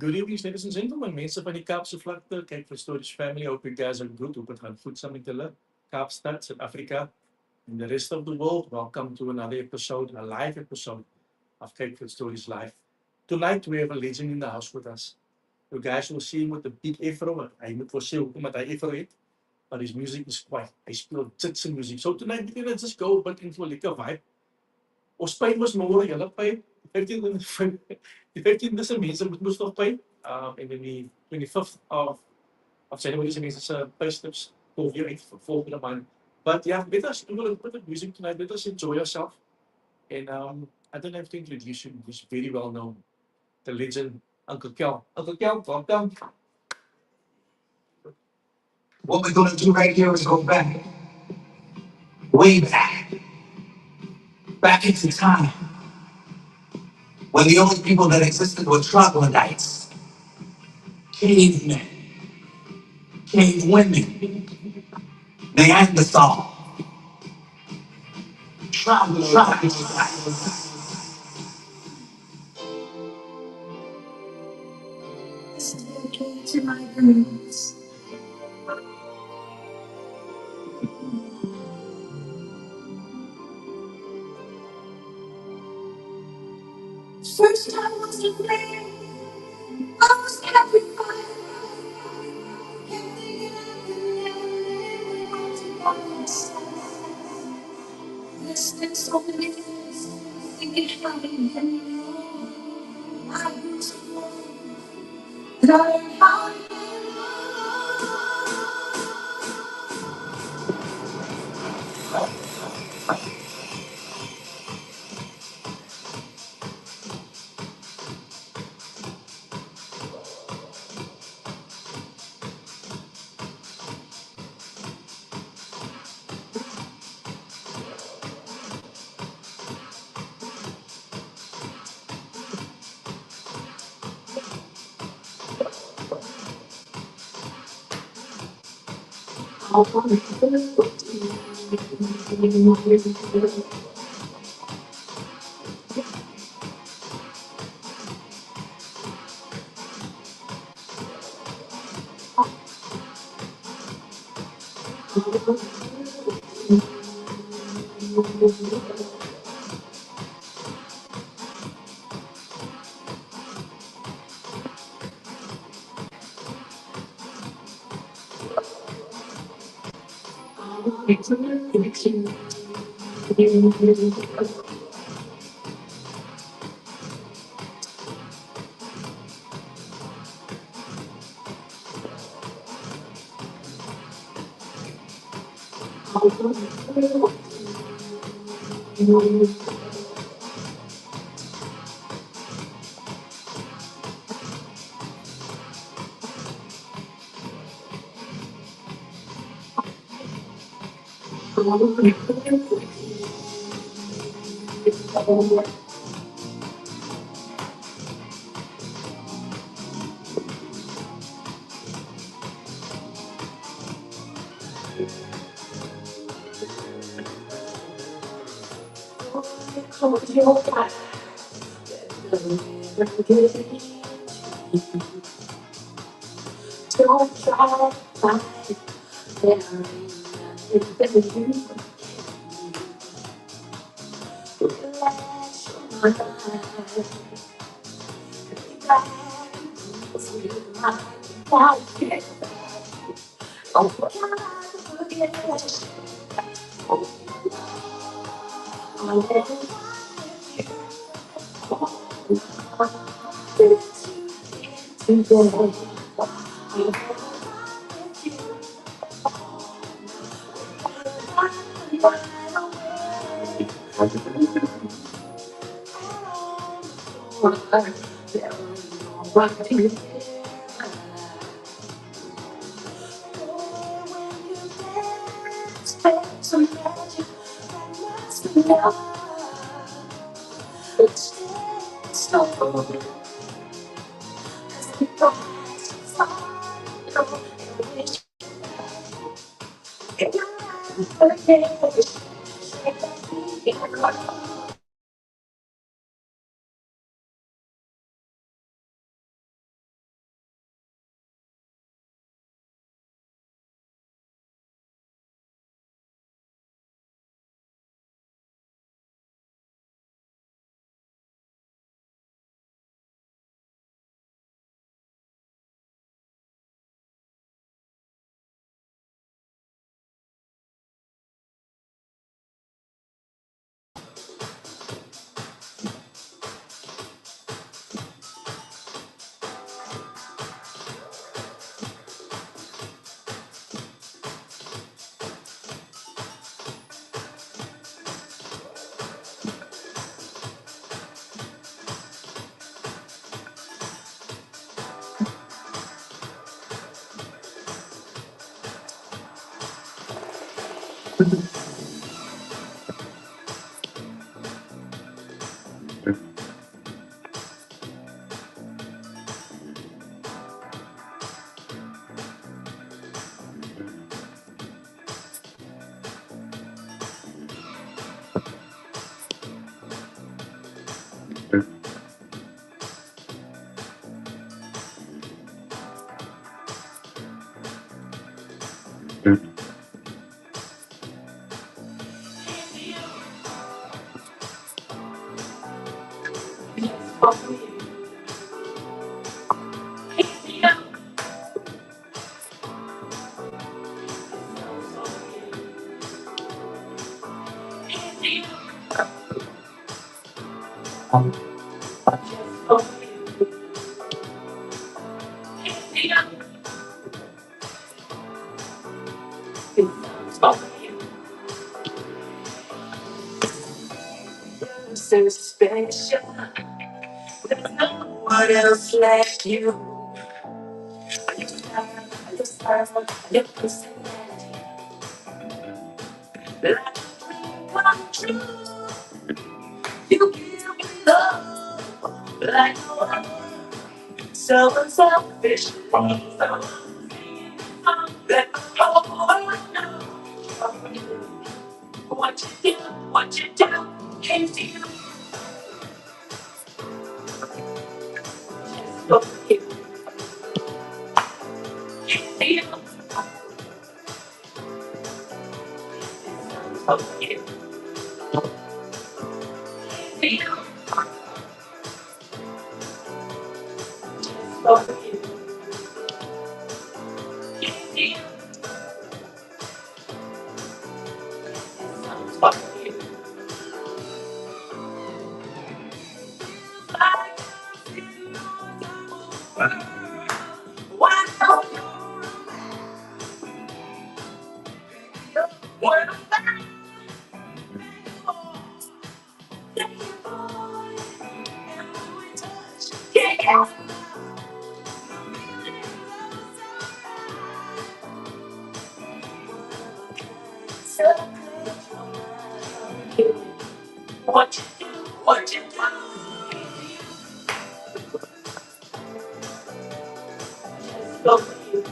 Good evening, ladies and gentlemen. Mense van die Kaapse vlakte, kyk vir Stories Family. Hope you guys are good. Hope het gaan goed saam met julle. Kaapstad, South Africa, and the rest of the world. Welcome to another episode, a live episode of Kyk vir Stories Live. Tonight we have a legend in the house with us. You guys will see him with a big afro. Hy moet wel sê hoekom hy afro het, but his music is quite. Hy speel Jitse music. So tonight we're gonna just go back into a lekker vibe. Ons pyn was môre, julle pyn. Die 15de se mense moes nog pyn. And then the 25th of January se mense se payslips kom weer uit vir volgende maand. But yeah, let us do a little bit of music tonight. Let us enjoy yourself. And I don't have to introduce you. He's very well known. The legend, Uncle Cal. Uncle Cal, welcome. What we're going to do right here is go back, way back into time, when the only people that existed were troglodytes, cavemen, cave women, Neanderthal, troglodytes. To my dreams. First I was afraid, I was petrified. Kept thinking I could never live without myself. Listening so many things, thinking how to get me wrong. I grew so long that I learned how to get Don't try to fight there ain't nothing that you relax your mind. So special, there's no one else like you. Your style, your personality, like a dream come true. You give me love like no other. So unselfish, so let the whole world know what you do, came to you, for you, for you, for you, for you, for you, for you, for you. Why don't you want to back yeah, so what you do, what you do, for you,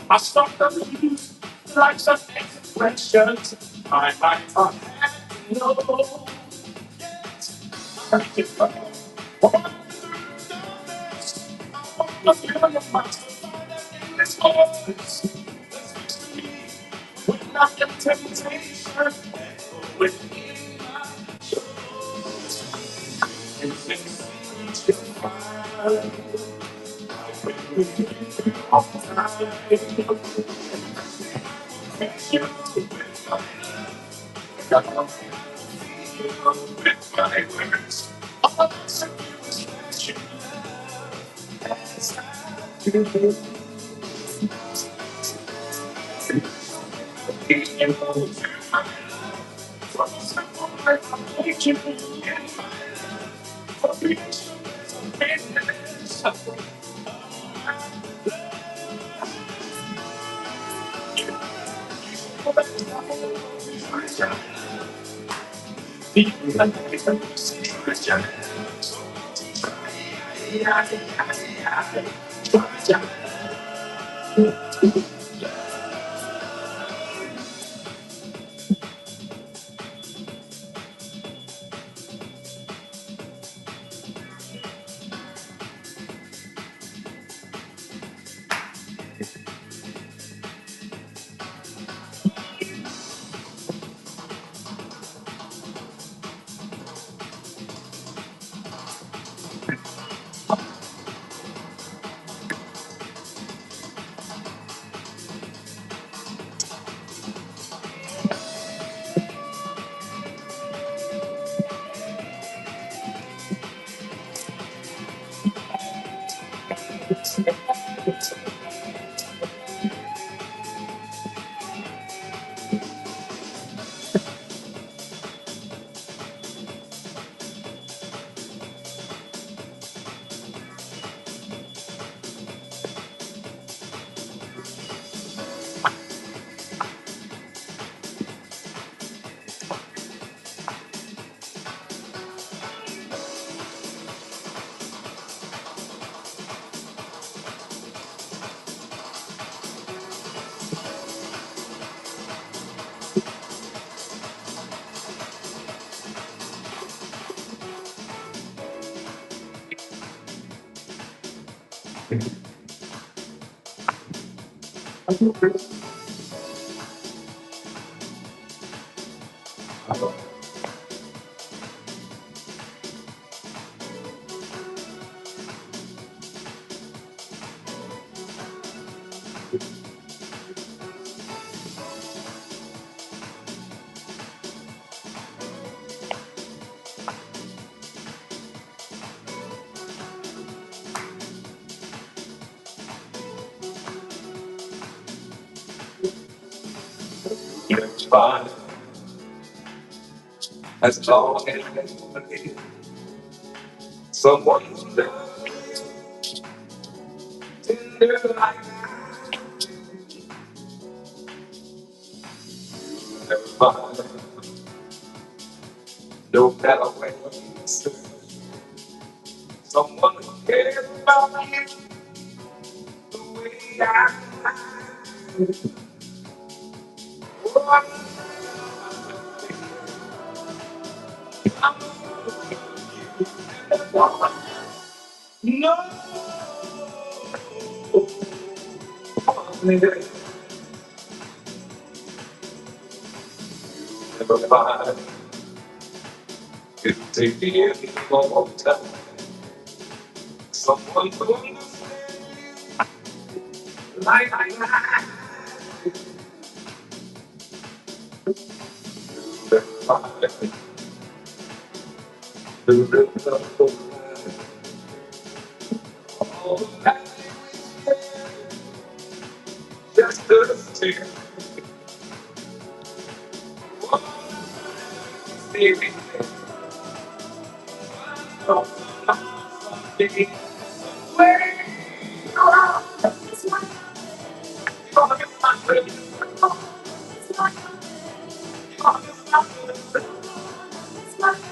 I stopped the news like some expressions. My life I had to know. Thank you for what the feeling of my in this voice. When I get temptation, within my insects, it's fire. With you all the time. Thank you with my love. With my words. All of us are you as I do. You from simple life, I need you in for peace and happiness. It's fine as long as someone's tender like never mind. No matter where you sit, someone who cares about you the way I want. No, never mind. It'll take me a long time. Someone who understands like I never mind. The rhythm of the life, all that just us two. One thing, no, someday, where you are, it's my country. It's my country. It's my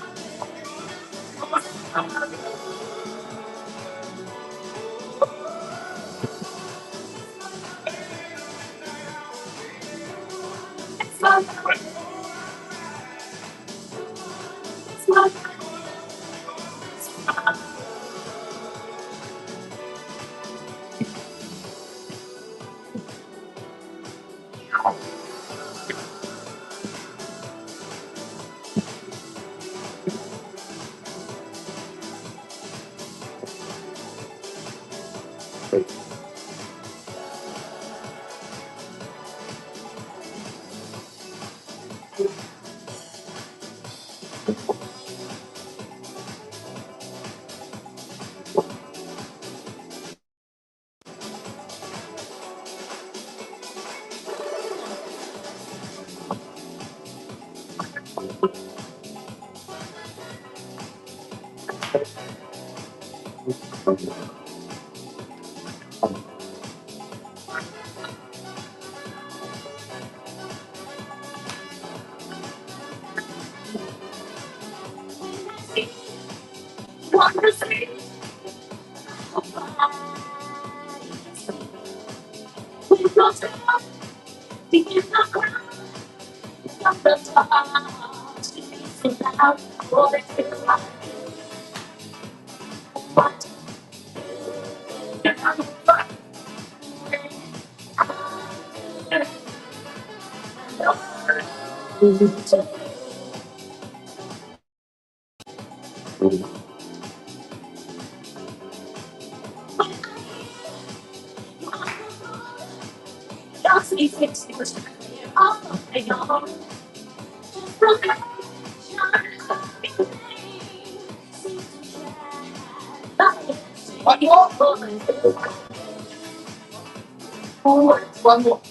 one more.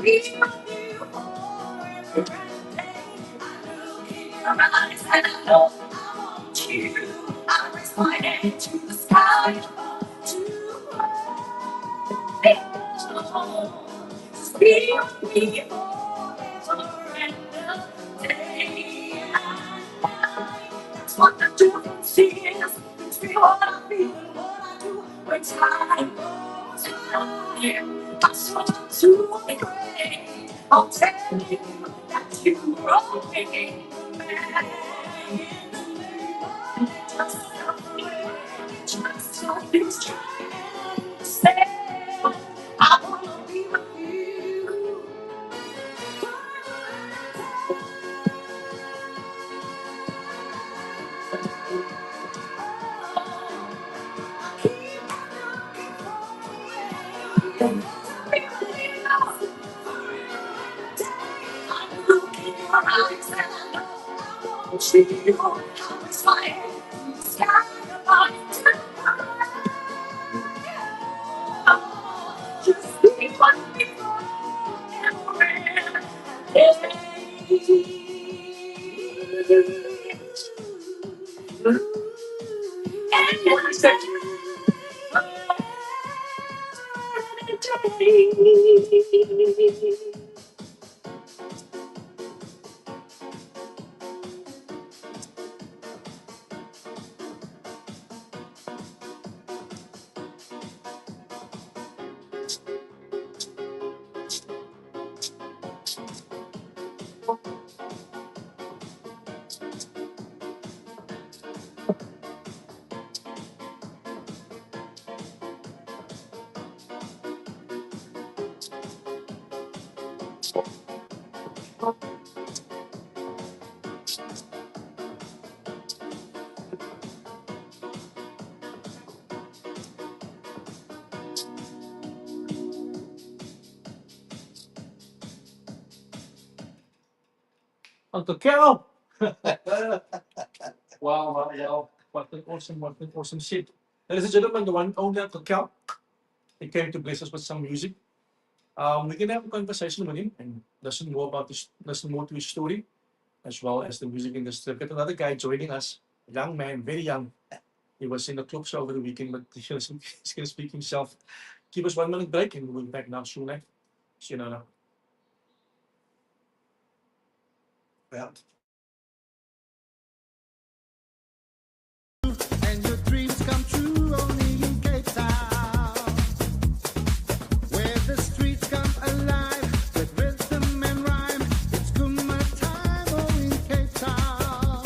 be with you forever and a day. I look in your eyes and I know I want you. I raise my hand to the sky to just be with me forever and a day and night. That's what the difference is between what I feel and what I do. When time goes by, I start to pray. I'll tell you that you wrong me. Just something's trying to say, I wanna be with you. Uncle Cal! Wow. What an awesome shit. Ladies and gentlemen, the one and only Uncle Cal. He came to bless us with some music. We can have a conversation with him and listen more to his story, as well as the music industry. We've got another guy joining us, a young man, very young. He was in the clubs over the weekend, but he's going to speak himself. Give us 1 minute break and we'll be back now soon. See you now. Yeah. And your dreams come true only in Cape Town, where the streets come alive with rhythm and rhyme. It's Kuma time, oh, in Cape Town.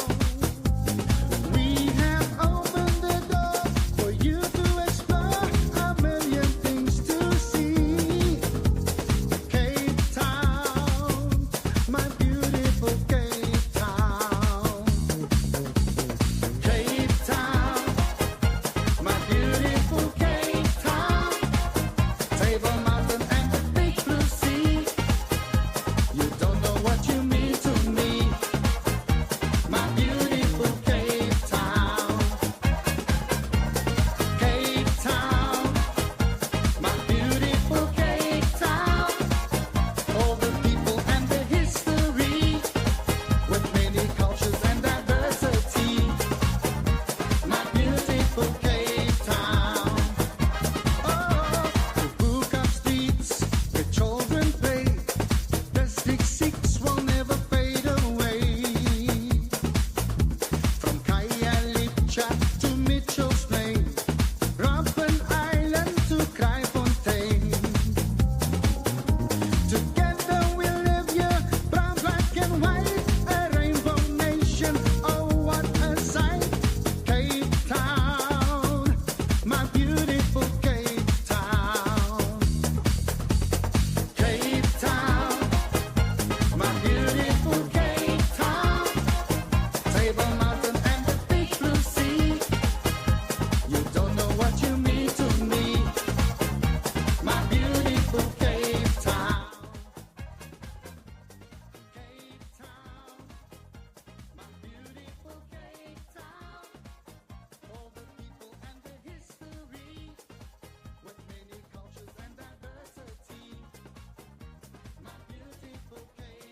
We have opened the door for you to explore a million things to see. Cape Town, my beautiful Cape Town. Cape Town, my beautiful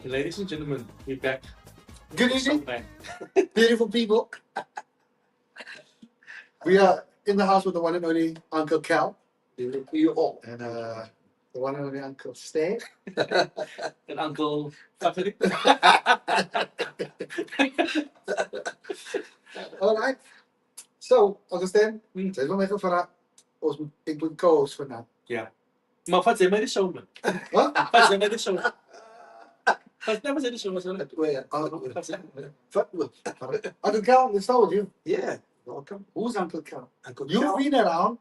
Ladies and gentlemen, we're back. Good evening, Sometime. beautiful people. We are in the house with the one and only Uncle Cal. To you all. And the one and only Uncle Stan. And Uncle Fagrie. All right. So, Uncle Stan, Hmm. jy het vir my gevra ek moet co-host vanavond. Maar vat jy my die show, man. Wat? Vat jy my die show. Vat jy my die show, man. Uncle Cal, let's start with you. Yeah, welcome. Who's Uncle Cal? Uncle You've Cal. been around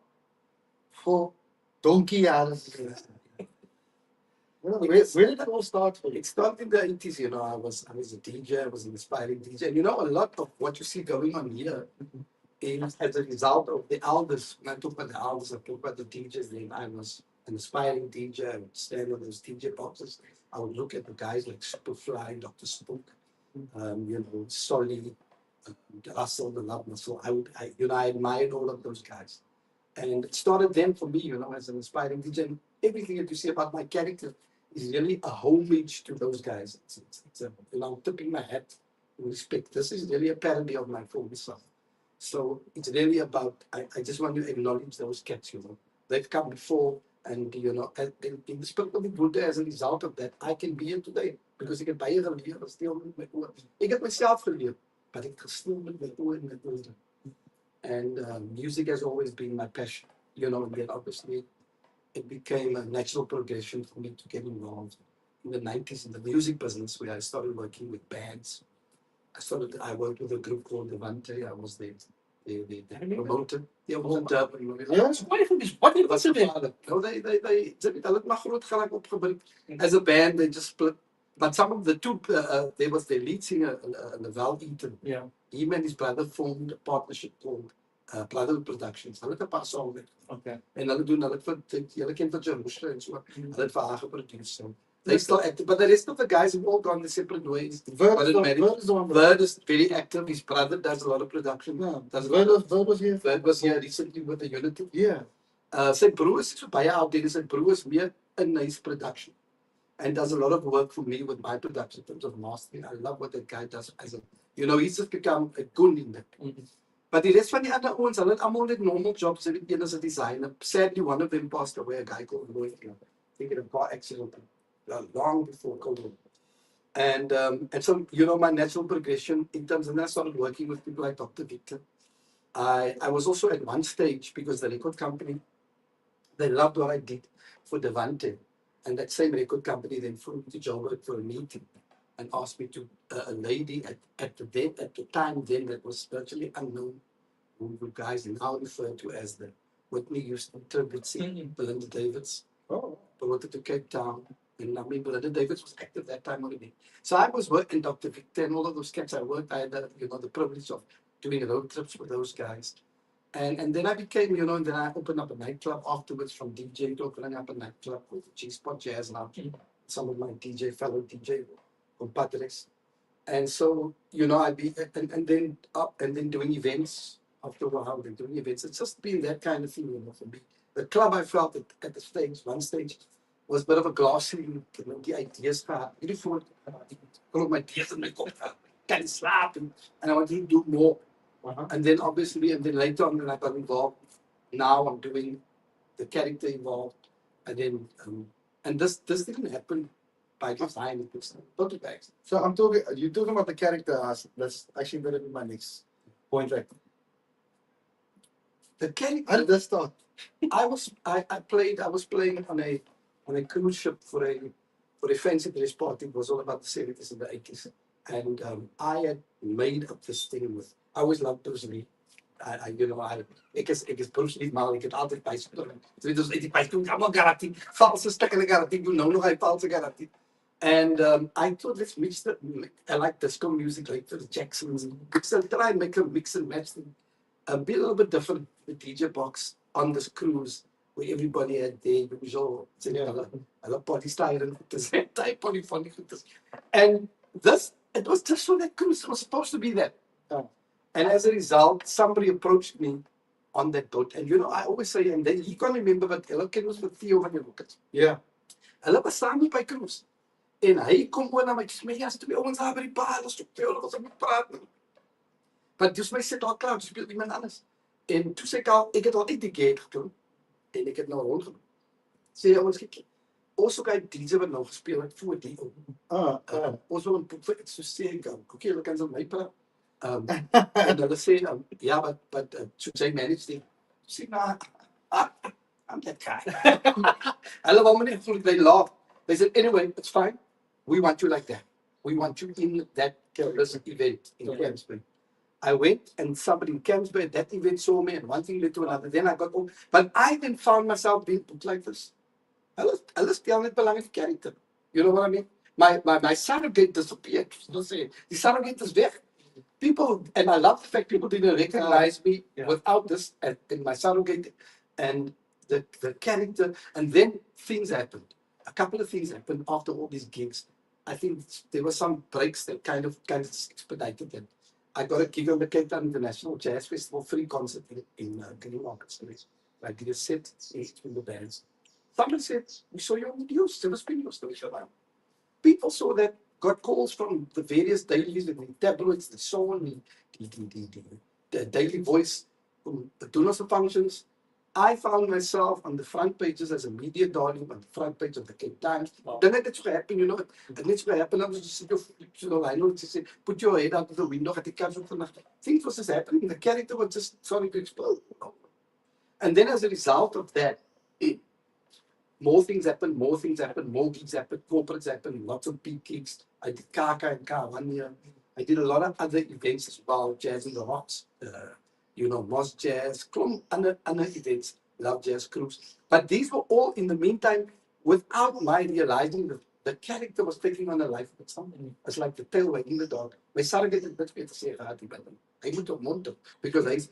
for donkey years. Where did it all start for you? It started in the 80s, you know. I was a DJ, I was an aspiring DJ. And you know, a lot of what you see going on here is as a result of the elders. When I talk about the elders, I talk about the DJs. Then I was an aspiring DJ. I would stand on those DJ boxes. I would look at the guys like Superfly, Dr. Spook, you know, Solly, Russell, the Love Muscle. I admired all of those guys. And it started then for me, you know, as an aspiring DJ. And everything that you see about my character is really a homage to those guys. It's a, you know, I'm tipping my hat in respect. This is really a parody of my former self. So it's really about, I just want to acknowledge those cats, you know. They've come before, and, you know, in the spirit of the Buddha, as a result of that, I can be here today. Because ek het baie geleer, still met my oor. Ek het myself geleer, but ek gestil met my oor en my oor. And music has always been my passion, you know, and then obviously it became a natural progression for me to get involved in the 90s in the music business, where I started working with bands. I worked with a group called Devante. I was the promoter. Yeah, it was in Durban. Yes. What if That's the father. No, they hulle het maar groot gelijk opgebring. As a band, they just split. But some of the two, there was the lead singer, Val Eaton. Yeah. Him and his brother formed a partnership called Brotherhood Productions. Hulle het 'n paar songs met. Okay. En hulle het vir julle ken vir Jerusalem en so. Hulle het vir haar geproduceer. So they still active, but the rest of the guys have all gone their separate ways. Verd is very active. His brother does a lot of production. was here. Verd was here recently with the Unity. Yeah. Sy broer is so baie out there. Sy broer is meer in his production and does a lot of work for me with my production in terms of mastering. I love what that guy does as a, you know, he's just become a goon in that. But the rest van die ander ouens, hulle het almal net normal jobs. Een is a designer. Sadly, one of them passed away, a guy called Lloyd. I think in a car accident long before COVID. And so, you know, my natural progression in terms, and then I started working with people like Dr. Victor. I was also at one stage, because the record company, they loved what I did for Devante. And that same record company then flew me to Joburg for a meeting and asked me to, a lady at the time then that was virtually unknown, who you guys now refer to as the Whitney Houston tribute singer, Belinda Davids, brought it to Cape Town. And I mean, Belinda Davids was active that time already. So I was working, Dr. Victor and all of those cats I worked. I had the privilege of doing road trips with those guys. And then I became, you know, and then I opened up a nightclub afterwards, from DJ to opening up a nightclub with G-Spot Jazz Lounge. Some of my fellow DJ compadres. And so, you know, and then doing events after a while, then doing events. It's just been that kind of thing, you know, for me. The club, I felt at the stage, one stage, was a bit of a glass ceiling. You know, the ideas gehad. All of my ideas in my kop. Can't slaap. And I wanted to do more. And then obviously, and then later on, when I got involved, now I'm doing the character involved. And then, and this didn't happen by design. It was prototypes. So you're talking about the character. That's actually going to be my next point, right? The character. How did that start? I was playing on a cruise ship for a fancy dress party. It was all about the 70s and the 80s. And I had made up this thing with, I always loved Bruce Lee. Ek is Bruce Lee, maar ek het altyd byspel. Dit was uit die byspel, allemaal karate, valse stukken karate, ek doen nou nog hy valse karate. And I thought, let's mix I like disco music, like the Jacksons. So try and make a mix and match thing. Be a little bit different, the DJ box on this cruise, where everybody had their usual, hulle party style and this type polyphonic. And it was just for that cruise. It was supposed to be that. And as a result, somebody approached me on that boat. And you know, I always say, and then you can't remember, but hulle ken ons with Theo van die Rockets. Yeah. Hulle was saam by cruise. En hy kom oor na my, dis my eerste twee ouens daar by die bar, ons het veel ons moet praat. Maar dis my sit al klaar, speel iemand anders. En toe sê ek al, ek het al uit die gate gekom en ek het nou rondgeloop. Sê ouens kyk, ons ook uit DJ wat nou gespeel het voor die ou. Ons wil 'n boek vir so sê ek, okay, hulle kan so my praat. En hulle sê, ja, but should say manage the sê nou, I'm that guy. Hulle wou my nie voel they laugh. They said, anyway, it's fine. We want you like that. We want you in that terrorism event in Camsbury. I went and somebody in Camsbury at that event saw me and one thing led to another. Then I got but I then found myself being booked like this. Hulle speel net belangrike character. You know what I mean? My surrogate disappeared. The surrogate is weg. People, and I love the fact people didn't recognize me without this in my surrogate and the character. And then things happened. A couple of things happened after all these gigs. I think there were some breaks that kind of expedited it. I got a gig on the Cape Town International Jazz Festival, free concert in Green Market. I did a set with the bands. Somebody said, we saw you on the news. There was videos to show around. People saw that, got calls from the various dailies, the tabloids, the Sun, the Daily Voice, the donors functions. I found myself on the front pages as a media darling on the front page of the Cape Times. Then it's going to happen, you know. It needs to happen. I was just I know to say, put your head out of the window at the council. Things was just happening. The character was just starting to explode. And then as a result of that, more things happened, more gigs happened, corporates happened, lots of big gigs. I did Kaka and Ka 1 year. I did a lot of other events as well, Jazz in the Rocks, you know, Moss Jazz, other events, Love Jazz Cruise. But these were all in the meantime, without my realizing that the character was taking on a life of its own. It's like the tail wagging the dog. My surrogate had much better to say about him. I would have wanted because he's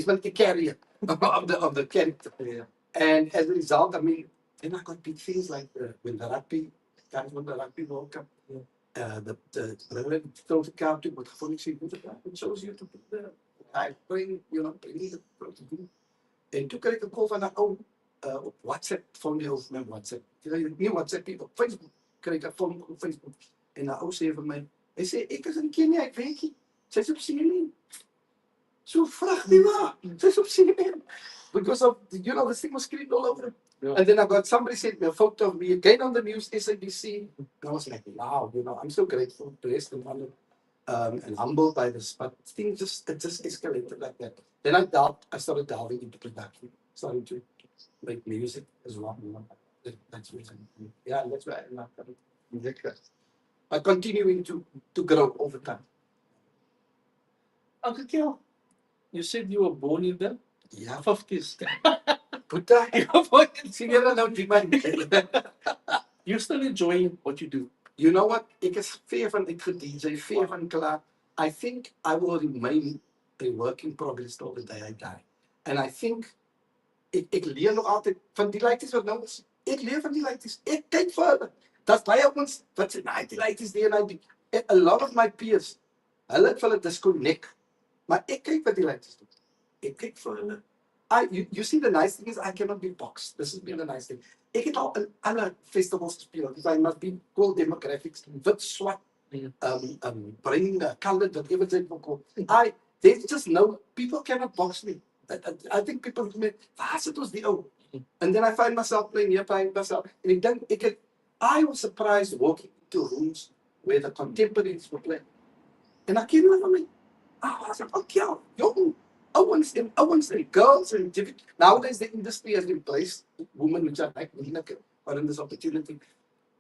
meant the carrier of the character. Yeah. And as a result, I mean, then I got big things like when the rugby World Cup, the throw the cow to what funny she it shows you to put the I bring the protein. En toe kry ek 'n call van 'n ou op WhatsApp van my of my WhatsApp. Nie WhatsApp people, Facebook kry ek 'n phone op Facebook. En 'n ou sê vir my, hy sê ek is in Kenia, ek weet nie. Sy's op CNN. So vrag nie waar. Sy's op CNN. Because of this thing was screened all over. Yeah. And then I got somebody sent me a photo of me again on the news, SABC. And I was like, wow, I'm so grateful, blessed, and honored, and humbled by this. But things just escalated like that. Then I started delving into production, starting to make music as well. That's where I'm not coming. But continuing to grow over time. Uncle Cal, you said you were born in the 50s. You're still enjoying what you do. You know what? Ek is ver van uit DJ, ver van klaar. I think I will remain a work in progress till the day I die. And I think ek leer nog altyd van die laities wat nou is. Ek leer van die laities. Ek kyk vir hulle. Dat's baie ouens wat sê, "Nee, die laities die en hy." A lot of my peers, hulle het vir hulle disconnect. Maar ek kyk wat die laities doen. Ek kyk vir hulle. You see, the nice thing is I cannot be boxed. This has been the nice thing. Ek het al in alle festivals gespeel. I must be cool demographics, wit, swart, brain, colored, whatever they call. There's just no, people cannot box me. I think people say, waar sit ons die ou? And then I find myself playing here, playing myself. And I was surprised walking into rooms where the contemporaries were playing. And I came over me. I was like, okay, young. Owens and girls and nowadays the industry has replaced women which are like or in this opportunity.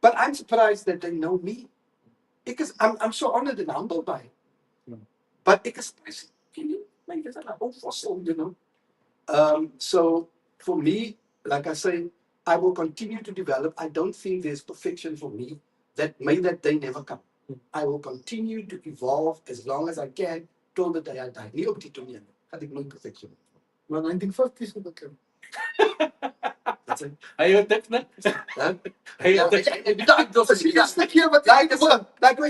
But I'm surprised that they know me. Because I'm so honored and humbled by it. But it's like it's an old fossil, So for me, like I say, I will continue to develop. I don't think there's perfection for me. May that day never come. I will continue to evolve as long as I can till the day I die. Nie op die toneel. Had ik nooit perfection. Maar 1950s moet ik hebben. Hij heeft het net. Like we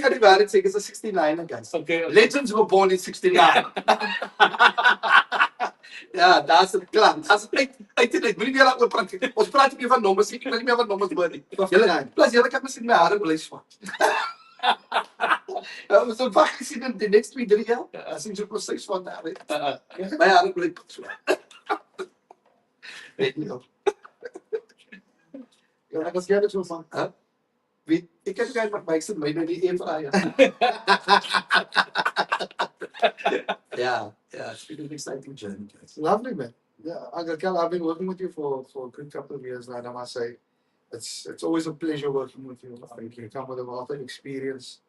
got to about it, it's a 69 guys. Okay. Legends were born in 69. Ja, daar's het klaar. Daar's uit dit. Moenie meer daaroor praat nie. Ons praat nie meer van nommers nie. Ek wil nie meer van nommers hoor nie. Plus julle kan miskien my hare bly swart. So wag gesien in die next 2-3 jaar. As ek so presies wat daar is. My hare bly swart. Weet nie of. Ja, ek was gerne so van. Wie ek kan kyk maar my sit my nou die een vraag. Yeah, it's been an exciting journey, guys. Lovely, man. Yeah, Uncle Cal, I've been working with you for a good couple of years now, and I must say, it's always a pleasure working with you. I think you come with a wealth of experience,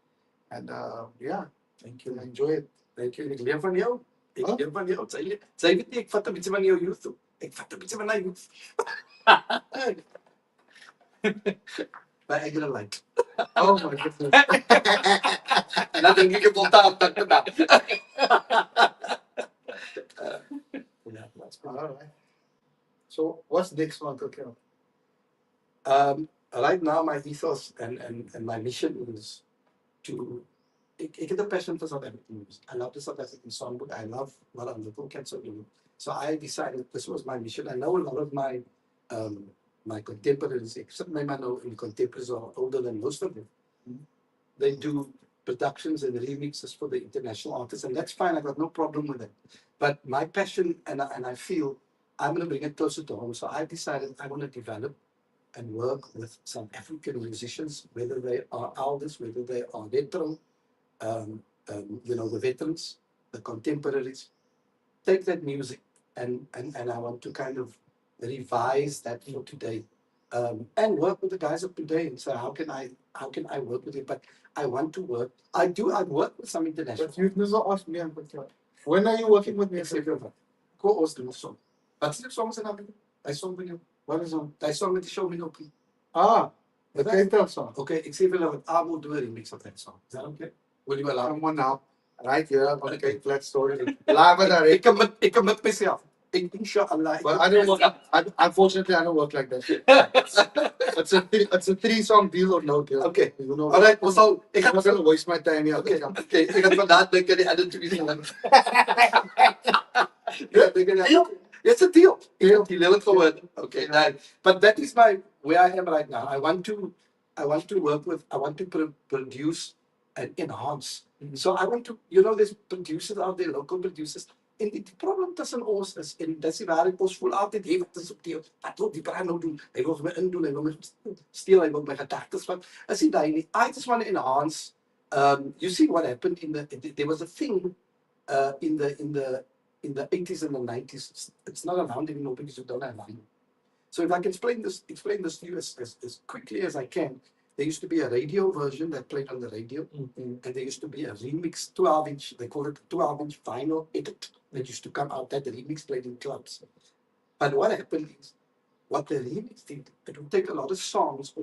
and yeah, Thank you. I enjoy it. Thank you. Ek leer van jou. Ek leer van jou. Sy weet nie, ek vat 'n bietjie van jou youth toe. Ek vat 'n bietjie van haar youth. Maar ek gonna like. Oh my goodness. En dan dink ek volta op dat gedaan. Ja, that's All right. So, what's next for Uncle Cal? Right now my ethos and my mission is to ek het 'n passion for South African music. I love the South African songbook. I love what our little cats are doing. So I decided this was my mission. I know a lot of my my contemporaries, except my man in contemporaries are older than most of them. They do productions and remixes for the international artists, and that's fine. I got no problem with it. But my passion and I feel I'm going to bring it closer to home. So I decided I want to develop and work with South African musicians, whether they are elders, whether they are retro, the veterans, the contemporaries. Take that music and I want to kind of revise that for today, and work with the guys of today and say how can I work with it? But I want to work. I work with some international. But you've never asked me, Uncle Cal. When are you working with me? Go ons doen 'n song. Wat is die song se naam? Hy song vir jou. What is on? Hy song met die show me op. Ah, the Kentel song. Okay, ek sê vir hulle wat Abo doen 'n remix of that song. Is that okay? Will you allow? Come on now. Right here on the Cape Flat Story. Live and direct. Ek commit myself. Inshallah. But I don't work. Unfortunately, I don't work like that. It's a 3-song deal or no deal. Okay. You know. All right, so I'm not gonna waste my time here. Okay, ek gaan vandag dink aan die ander twee sing. It's a deal. You little forward. Okay, nice. But that is where I am right now. I want to work with. I want to produce and enhance. So I want to, there's producers out there, local producers. En die probleem tussen ons is, en dis die waar ons voel altyd, hey, wat is op die, wat wil die brand nou doen? Hy wil my indoen, hy wil my steel, hy wil my gedagtes vat. Is nie daai nie. I just want to enhance. You see what happened there was a thing in the 80s and the 90s. It's not around anymore because you don't have line. So if I can explain this to you as quickly as I can, there used to be a radio version that played on the radio, and there used to be a remix 12-inch, they call it 12-inch vinyl edit that used to come out, that the remix played in clubs. But what happened is, what the remix did, it would take a lot of songs,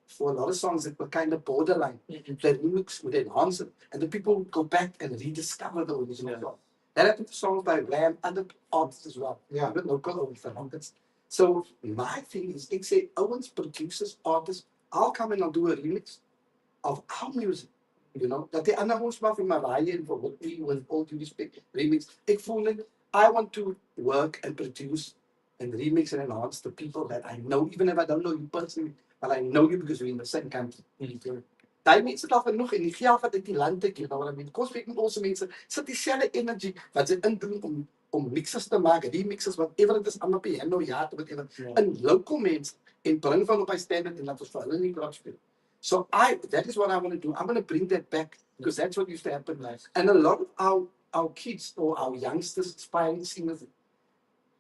for a lot of songs that were kind of borderline, the remix would enhance it, and the people would go back and rediscover the original song. That happened to songs by Ram, other artists as well, even local artists. So my thing is, ek sê, Owens, producers, artists, I'll come and I'll do a remix of our music, that the ander ons maar vir Mariah en vir Whitney, with all due respect, remix. Ek voel like I want to work and produce and remix and enhance the people that I know, even if I don't know you personally, but I know you because we're in the same country. Daai mense daar genoeg en die geld wat uit die land uit, what I mean, kos weet met ons mense, sit dieselfde energy wat sy indoen om mixes te maak, remixes, whatever it is, allemaal piano, whatever, en local mense, en bring van op my standard en laat ons vir hulle nie plaas speel. So that is what I want to do. I'm going to bring that back because that's what used to happen. And a lot of our kids or our youngsters, aspiring singers,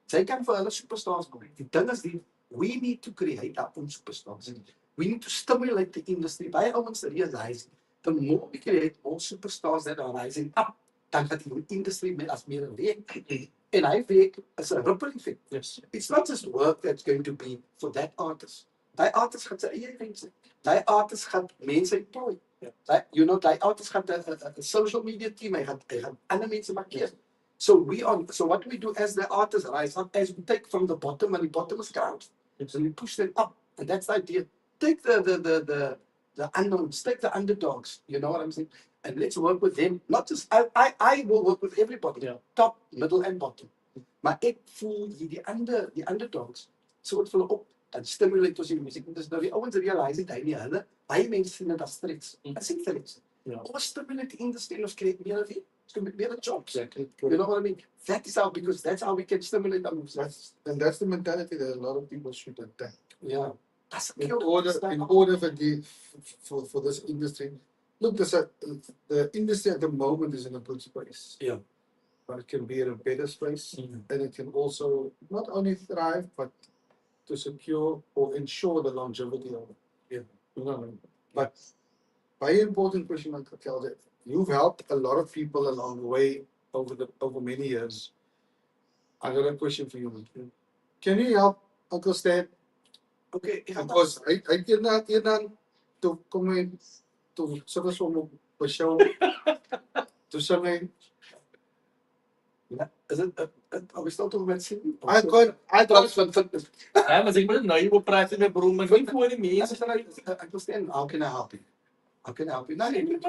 they come for other superstars. The thing is, we need to create our own superstars. We need to stimulate the industry. By ons realize, the more we create more superstars that are rising up, dan gaat die industry as meer werk. And I think it's a ripple effect. Yes. It's not just work that's going to be for that artist. That artist gaat sy eie mense. That artist gaat mense employ. That artist gaat a social media team. Hy gaan ander mense markeer. So what do we do as the artists rise up, as we take from the bottom, and the bottom is ground. So we push them up. And that's the idea. Take the unknowns, take the underdogs, you know what I'm saying? And let's work with them. Not just I will work with everybody, top, middle, and bottom. Maar ek voel die underdogs soort van op en stimulate ons die musiek. Dis nou die ouens realize dit hy nie hulle. Baie mense sien dit as threats. Dit sien threats. Ons stimulate die industry en ons kry meer of it. Meer jobs. Exactly. You know what I mean? That is how, because that's how we can stimulate our music. That's the mentality that a lot of people should attack. Yeah. That's In order for this industry. Look, the industry at the moment is in a good space. Yeah. But it can be in a better space, and it can also not only thrive, but to secure or ensure the longevity of it. Yeah. You know what I mean? But very important question, Uncle Cal, that you've helped a lot of people along the way over many years. I got a question for you. Can you help Uncle Stan? Okay. Because I did not to come to service from a show to something. Ja, is it, are we still talking about singing? I Trouwens van fitness. Ja, maar ik ben nou, je moet praten met broer, maar niet voor de mensen. I understand. How can I help you? How can I help you? Nee,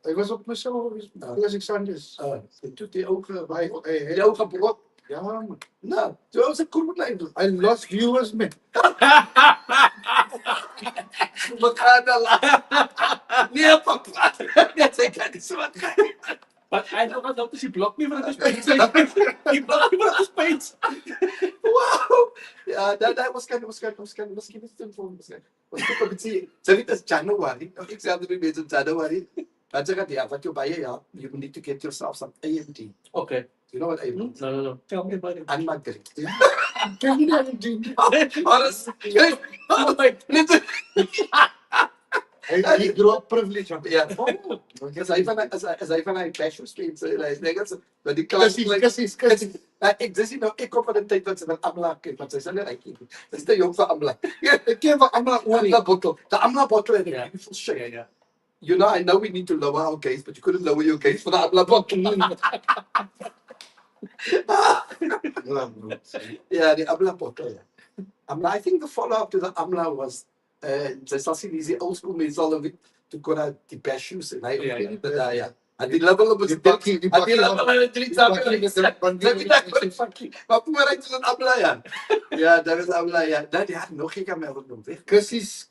I was op mijn show, Classic Sundays. Toen die ogen, Hey, die ogen blok. ja, man. Nou, toen was het cool met mij. I lost viewers, man. We gaan dan lachen. Nee, papa. Nee, zeg dat niet zo. Maar hij had dat dus die blok niet van het space. Die blok niet van het space. Wow. Ja, dat was misschien iets te volgen. Was goed om te zien. Zeg niet, dat is January. Ik zei altijd een beetje January. Dan zeg ik, ja, wat je bij je, ja, you need to get yourself some AMD. Okay. You know what I mean? No. Tell me about it. Unmarketed. Can you not do Honest. He grew up privileged. Man. Ja. As hy van hy passion speaks, hy dink dat die klas Kassie. ek dis nie nou ek kom van 'n tyd wat sy van Amla kyk, want sy is net rykie. Dis te jong vir Amla. Ek ken van Amla Amla bottle. The Amla bottle is a Yeah. beautiful shit. Yeah. You know, I know we need to lower our gaze, but you couldn't lower your gaze for the Amla bottle. Yeah, the Amla bottle. Yeah. Amla, I think the follow-up to the Amla was sy sal sien dis die old school mense al toe kon hy die passions en hy ja. En die level op Die bakkie. Maar voor hy tussen Amla ja. Ja, daar is Amla ja. Dat ja, nog ek aan my ook nog weg. Kussies,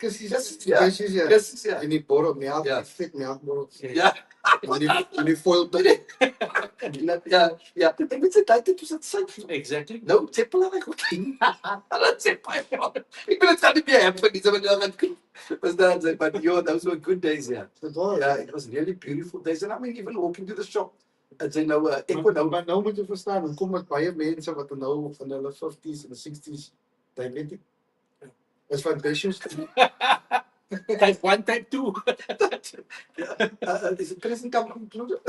ja. Kussies ja. En die borrel melk, Ja. die vet melkborrel. Ja. En die foil Ja. Ek weet dit tyd toe dit safe. Exactly. Nou, sê belangrijk goed. Dat sê baie man. Ek wil dit gaan nie meer hê vir dis wat nou gaan. Was that but yo, those were good days yeah. Yeah, it was really beautiful days and I mean even walking to the shop and say nou ek wou nou Maar nou moet jy verstaan, hoe kom dit baie mense wat nou van hulle 50s en 60s, diabetic is van passions. Type 1, type 2. is it Chris come included?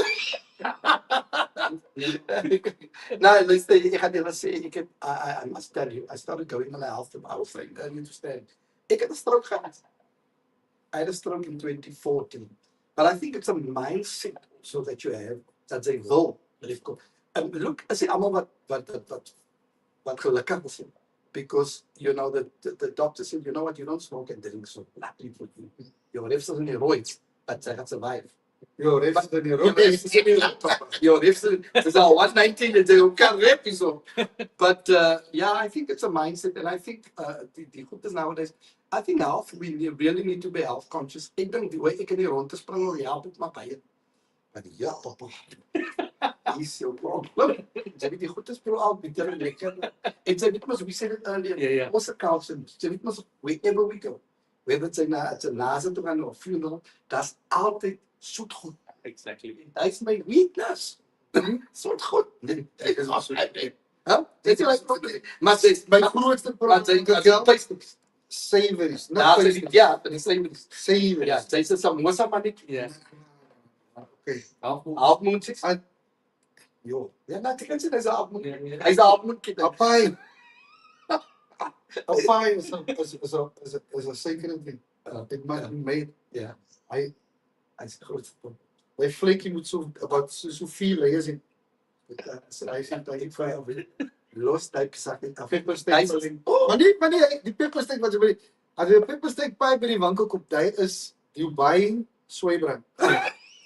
No, luister, ek gaan julle sê I must tell you, I started going on a health and I was saying, I understand. Ek het 'n stroke gehad. I had a stroke in 2014. But I think it's a mindset so that you have that they will live good. And look, I say almal wat gelukkig is. Because you know the doctor said, you know what, you don't smoke and drink so lucky for you. Your refs are in your roids, but they can survive. Yo, refs in die Your refs is al 119 and they can't rep so. But yeah, I think it's a mindset and I think die goed is nowadays, I think health, we really need to be health conscious. Ek dink die way ek in die rond te spring wil help met my baie. Maar ja, papa. Is your problem. Jy weet die goed is pro al bitter en lekker. En jy weet mos we said it earlier. Yeah. Ons culture, jy weet mos wherever we go. Whether it's a nase toe gaan of funeral, that's altyd soet goed. Exactly. That's my weakness. Soet goed. Dit is as jy. Huh? Dit is maar sê My grootste probleem savories, not tasty. ja, dit is Savories. ja, sy sê samosa maar net. Yeah. Okay. Halfmoons. Yo, Ja, nou ek kan sê hy's 'n halfmoon. Yeah. Hy's 'n halfmoon kind. Papai. Papai is a sacred thing. It must be made. Ja. Hy's groot. My vlekie moet so about so veel layers in. Hy sê hy vir Los type sak net af. pepper steak. Maar nie die pepper steak wat jy by as jy 'n pepper steak pie by die winkel koop, jy is you buying soy brand.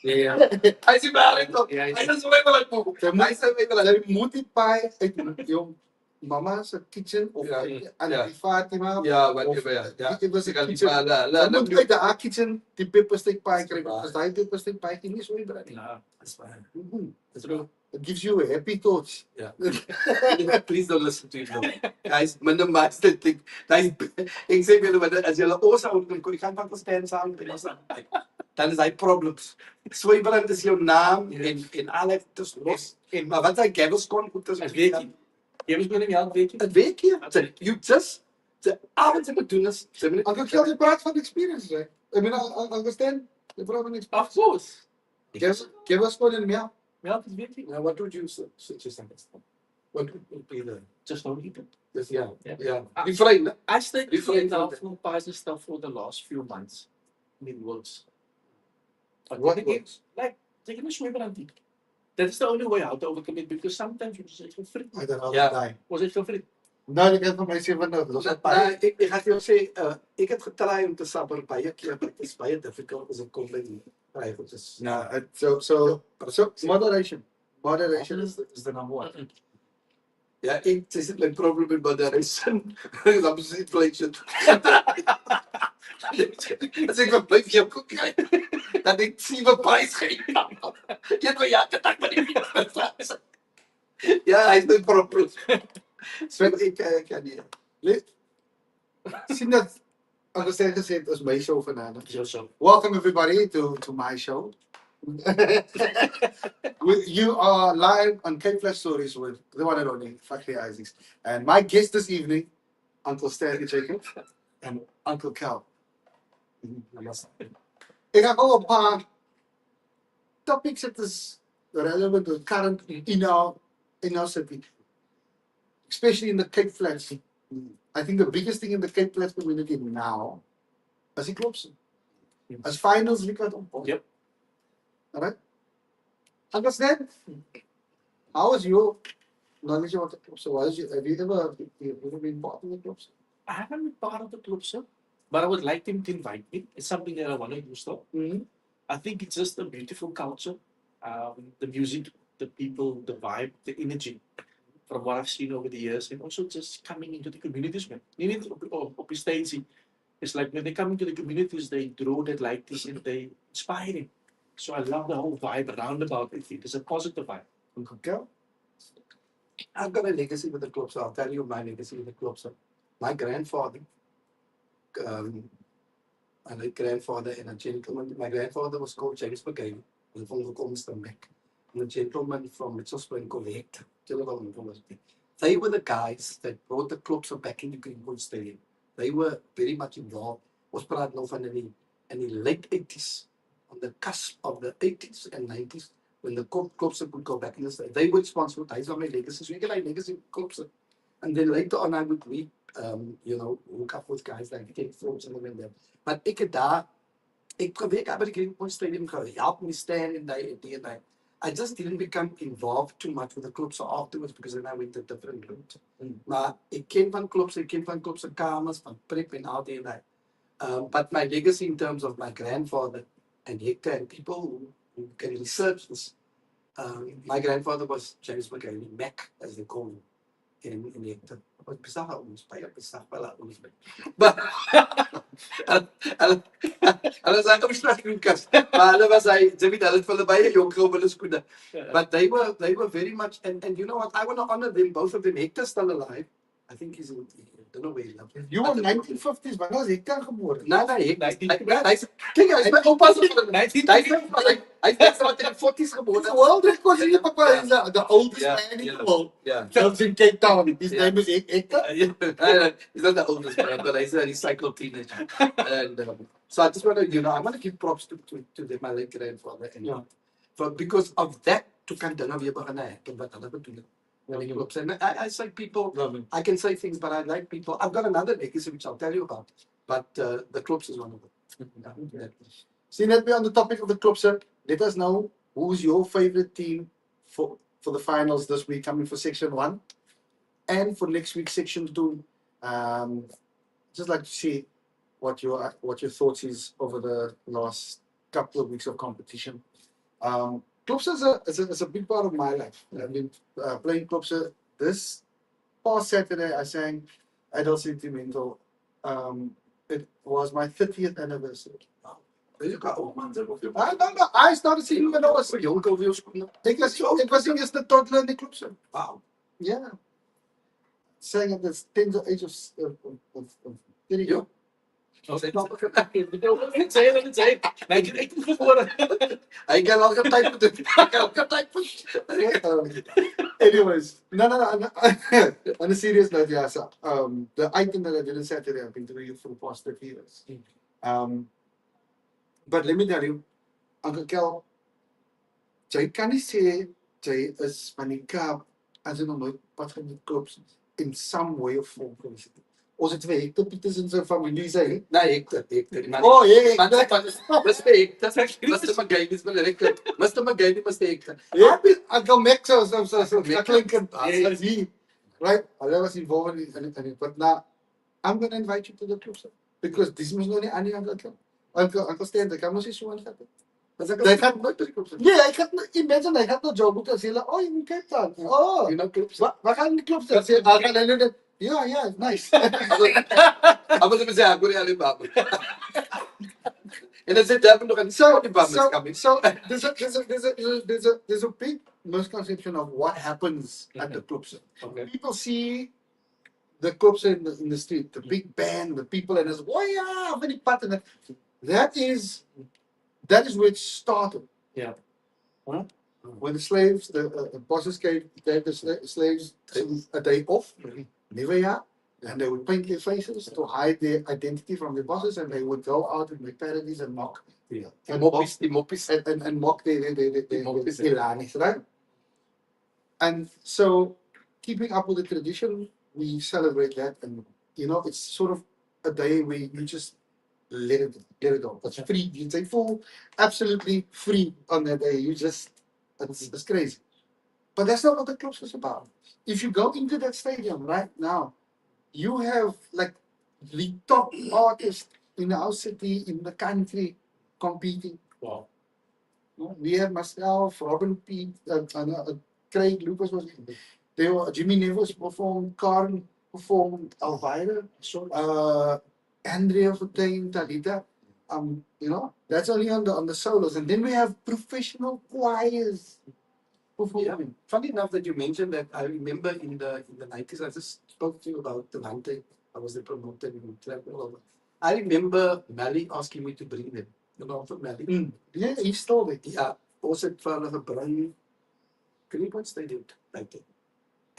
Ja. Hy is nie married nog. Ja, hy is- Hy is weer wat moe. Hy sê weer wat. Jy moet die paai uit jou mama se kitchen of Ja, aan ja. die Fatima. Ja, whatever. Ja. Dit was 'n Ek kan nie kitchen. maar Jy moet uit die kitchen die peppersteak pie kry. As daai peppersteak pie nie so inbring nie. Ja, That's fine. That's true. It gives you happy thoughts. Yeah. Please don't listen to him though. Guys, minimize the thing. Ek sê julle wat as julle ons ou kan gaan van staan saam met ons dan is hy problems. Swybrand is jou naam en alles dis los. En maar wat hy Gaviscon goed is. ek weet nie. Jy moet met hom help, weet jy? Dit weet jy. You just the avond te doen is. Uncle Kel, jy praat van experiences, hè? I mean, I understand. Jy praat van experiences. Of course. Give us one in milk. Melk is weet jy. Now what would you suggest next? What would be the Just don't eat it. this yeah. Yeah. Yeah. Die vriende. I stayed Different now from from pies and stuff for the last few months. I mean, works. But What then again, works? like, taking a swim around it. That is the only way how to overcome it because sometimes you just get free. I don't know. Ja. Yeah. Was it so free? Nou, ek het vir my sê van nou, los dit paai. Ek gaan vir jou sê ek het getry om te sabber baie keer, maar dit is baie difficult as ek kom by die baie goed is. No, so moderation. Moderation is the number one. Ja, ek sê my problem met moderation. Dan moet jy inflation. As ek vir bly vir jou koek kry, dan ek sien my prys gee. Jy moet ja, dit ek maar nie. Ja, hy is my problem. So ek kan nie. Sien dat Uncle Stan gesê het is my show vanaand. So. Welcome everybody to my show. You are live on Cape Flash Stories with the one and only Fagrie Isaacs. And my guest this evening, Uncle Stanley Jacob and Uncle Cal. Ek gaan gou 'n paar topics that is relevant to current in our city, especially in the Cape Flats. I think the biggest thing in the Cape Flats community now is die klopse. As finals week wat op. Yep. Alright. Understand? How is your knowledge about the clubs? So have you ever been part of the clubs? I haven't been part of the club, sir. But I would like them to invite me. It's something that I want to do still. Mm-hmm. I think it's just a beautiful culture. The music, the people, the vibe, the energy from what I've seen over the years. And also just coming into the communities, man. Niet op the stage. It's like when they come into the communities, they draw that like this and they inspiring. So I love the whole vibe around about it. It's a positive vibe. Uncle Cal? I've got a legacy with the club, so I'll tell you my legacy with the club. So my grandfather, and a grandfather and a gentleman. My grandfather was called James McGain, and from the Comston and a gentleman from Mitchellspring called Hector. They were the guys that brought the clubs back into Greenwood Stadium. They were very much involved. Was praat nou van in the late 80s, on the cusp of the 80s and 90s, when the clubs would go back in the state. They were responsible. These are my legacies. We get like legacy clubs. And then later on, I would read, hook up with guys like Ken Forbes and them. But ek probeer by die Greenwood Stadium help me stand in that. I just didn't become involved too much with the clubs afterwards because then I went a different route. Maar ek ken van clubs se kamers, van prep en al die en but my legacy in terms of my grandfather and Hector and people who can research this, my grandfather was James McGain, Mac as they call him in Hector. Wat besig ons baie besig wel ons. Maar hulle sê ons straks Lucas. Maar hulle was hy David hulle het vir hulle baie jonk gehou hulle skoene. But they were very much and you know what, I want to honor them, both of them. Hector's still alive. I think he's in, I don't know where he lives. You were 1950s, wanneer was Hector gebore? Nee, kyk hy is my oupa se van 19. Hy is wat in die 40s gebore. The world record in Papa is the oldest man in the world. Yeah. Lives in Cape Town. His name is Hector. He's not the oldest man, but he's a recycled teenager. And so I just want to, I want to give props to my late grandfather. And because of that, to kan dinge weer begin happen wat hulle bedoel. And I say people, I can say things, but I like people. I've got another legacy which I'll tell you about, but the clubs is one of them. See, let me on the topic of the club, sir. Let us know who's your favorite team for the finals this week, coming for Section 1 and for next week, Section 2. Just like to see what your thoughts is over the last couple of weeks of competition. Klopse is a big part of my life. I've been playing Klopse. This past Saturday, I sang Adult Sentimental. It was my 30th anniversary. Weet je, ik hou man, zeg of je. I started singing when I was. Voor jonk over je schoenen. Ik was in eerste toddler in de Klopse. Wauw. Yeah. Sang at the tender age of 30. Ja. Zeg nou, niet zeggen, niet zeggen. Nee, ik heb niet geboren. Hij kan al geen tijd doen. Hij kan al geen tijd Anyways, no. On a serious note, yeah. So, the item that I did on Saturday, I've been doing it for the past 30 years. But let me tell you, Uncle Cal, jy kan nie sê jy is van die Kaap as jy nog nooit pad gaan met Klopse in some way of form gewees het. Ons het 2 Hector Pieters in sy familie sê. Nee, Hector. Oh, yeah. Mr. Hector. Mr. McGain is wel Hector. Mr. McGain is Hector. Yeah, Uncle Max so klinkend as he, right? Hulle was involved in it, but now I'm going to invite you to the Klopse because this is nog nie aan die Uncle Cal. Uncle Stan, ek kan mos nie so aangaan. Hy gaan nooit by die Klopse. nee, hy gaan imagine hy gaan na job moet as hulle, oh, jy moet Cape Town. Oh, You know Klopse. wat gaan die Klopse sê? Hy gaan nou dit. Ja, nice. Aber ze zeggen, ik wil alleen maar. En dan zit daar nog een zo die bam coming. So there's a big misconception of what happens at the Klopse. Okay. People see the Klopse in the street, the big band, the people, and it's, oh yeah, very pattern. That is where it started. Yeah. Huh? When the slaves, the bosses gave the slaves a day off, never year, and they would paint their faces to hide their identity from the bosses, and they would go out and make parodies and mock. Ja. And Die moppies. and mock the Ilanis, right? And so, keeping up with the tradition, we celebrate that, and it's sort of a day where you just let it go. It's free. You take full, absolutely free on that day. You just, it's crazy. But that's not what the Klopse is about. If you go into that stadium right now, you have like the top artists in our city, in the country, competing. Wow. We have myself, Robin Pete, Craig Lucas was there. Jimmy Neville performed, Karen performed, Elvira, Andrea Fontaine, Talita. That's only on the solos, and then we have professional choirs performing. Yeah. Funny enough that you mentioned that. I remember in the 90s, I just spoke to you about the hunting. I was the promoter in travel. I remember Mally asking me to bring them. You know, for Mally. Yeah, he stole it. Ja, ons het vir hulle gebring Greenpoint Stadium like that.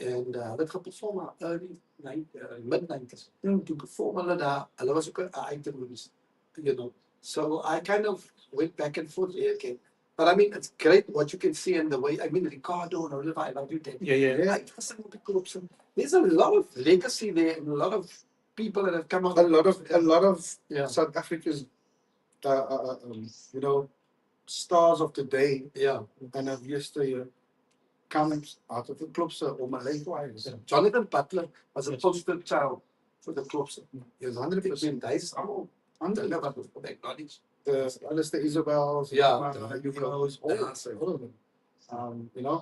And hulle het geperform early mid-90s. Toe perform hulle daar, hulle was ook 'n item movies, So I kind of went back and forth again. But I mean, it's great what you can see and the way, I mean, Ricardo and Oliver, I love you, Danny. Yeah. There's a lot of legacy there and a lot of people that have come out. A lot of Yeah. South Africa's, stars of today Yeah. and of yesteryear coming out of the Klopse or Malay choirs. Jonathan Butler was a poster child for the Klopse. He was 100%. Hy's almal hulle wat ons acknowledge. Alistair Isabels, Yeah. Hugo's, all of them.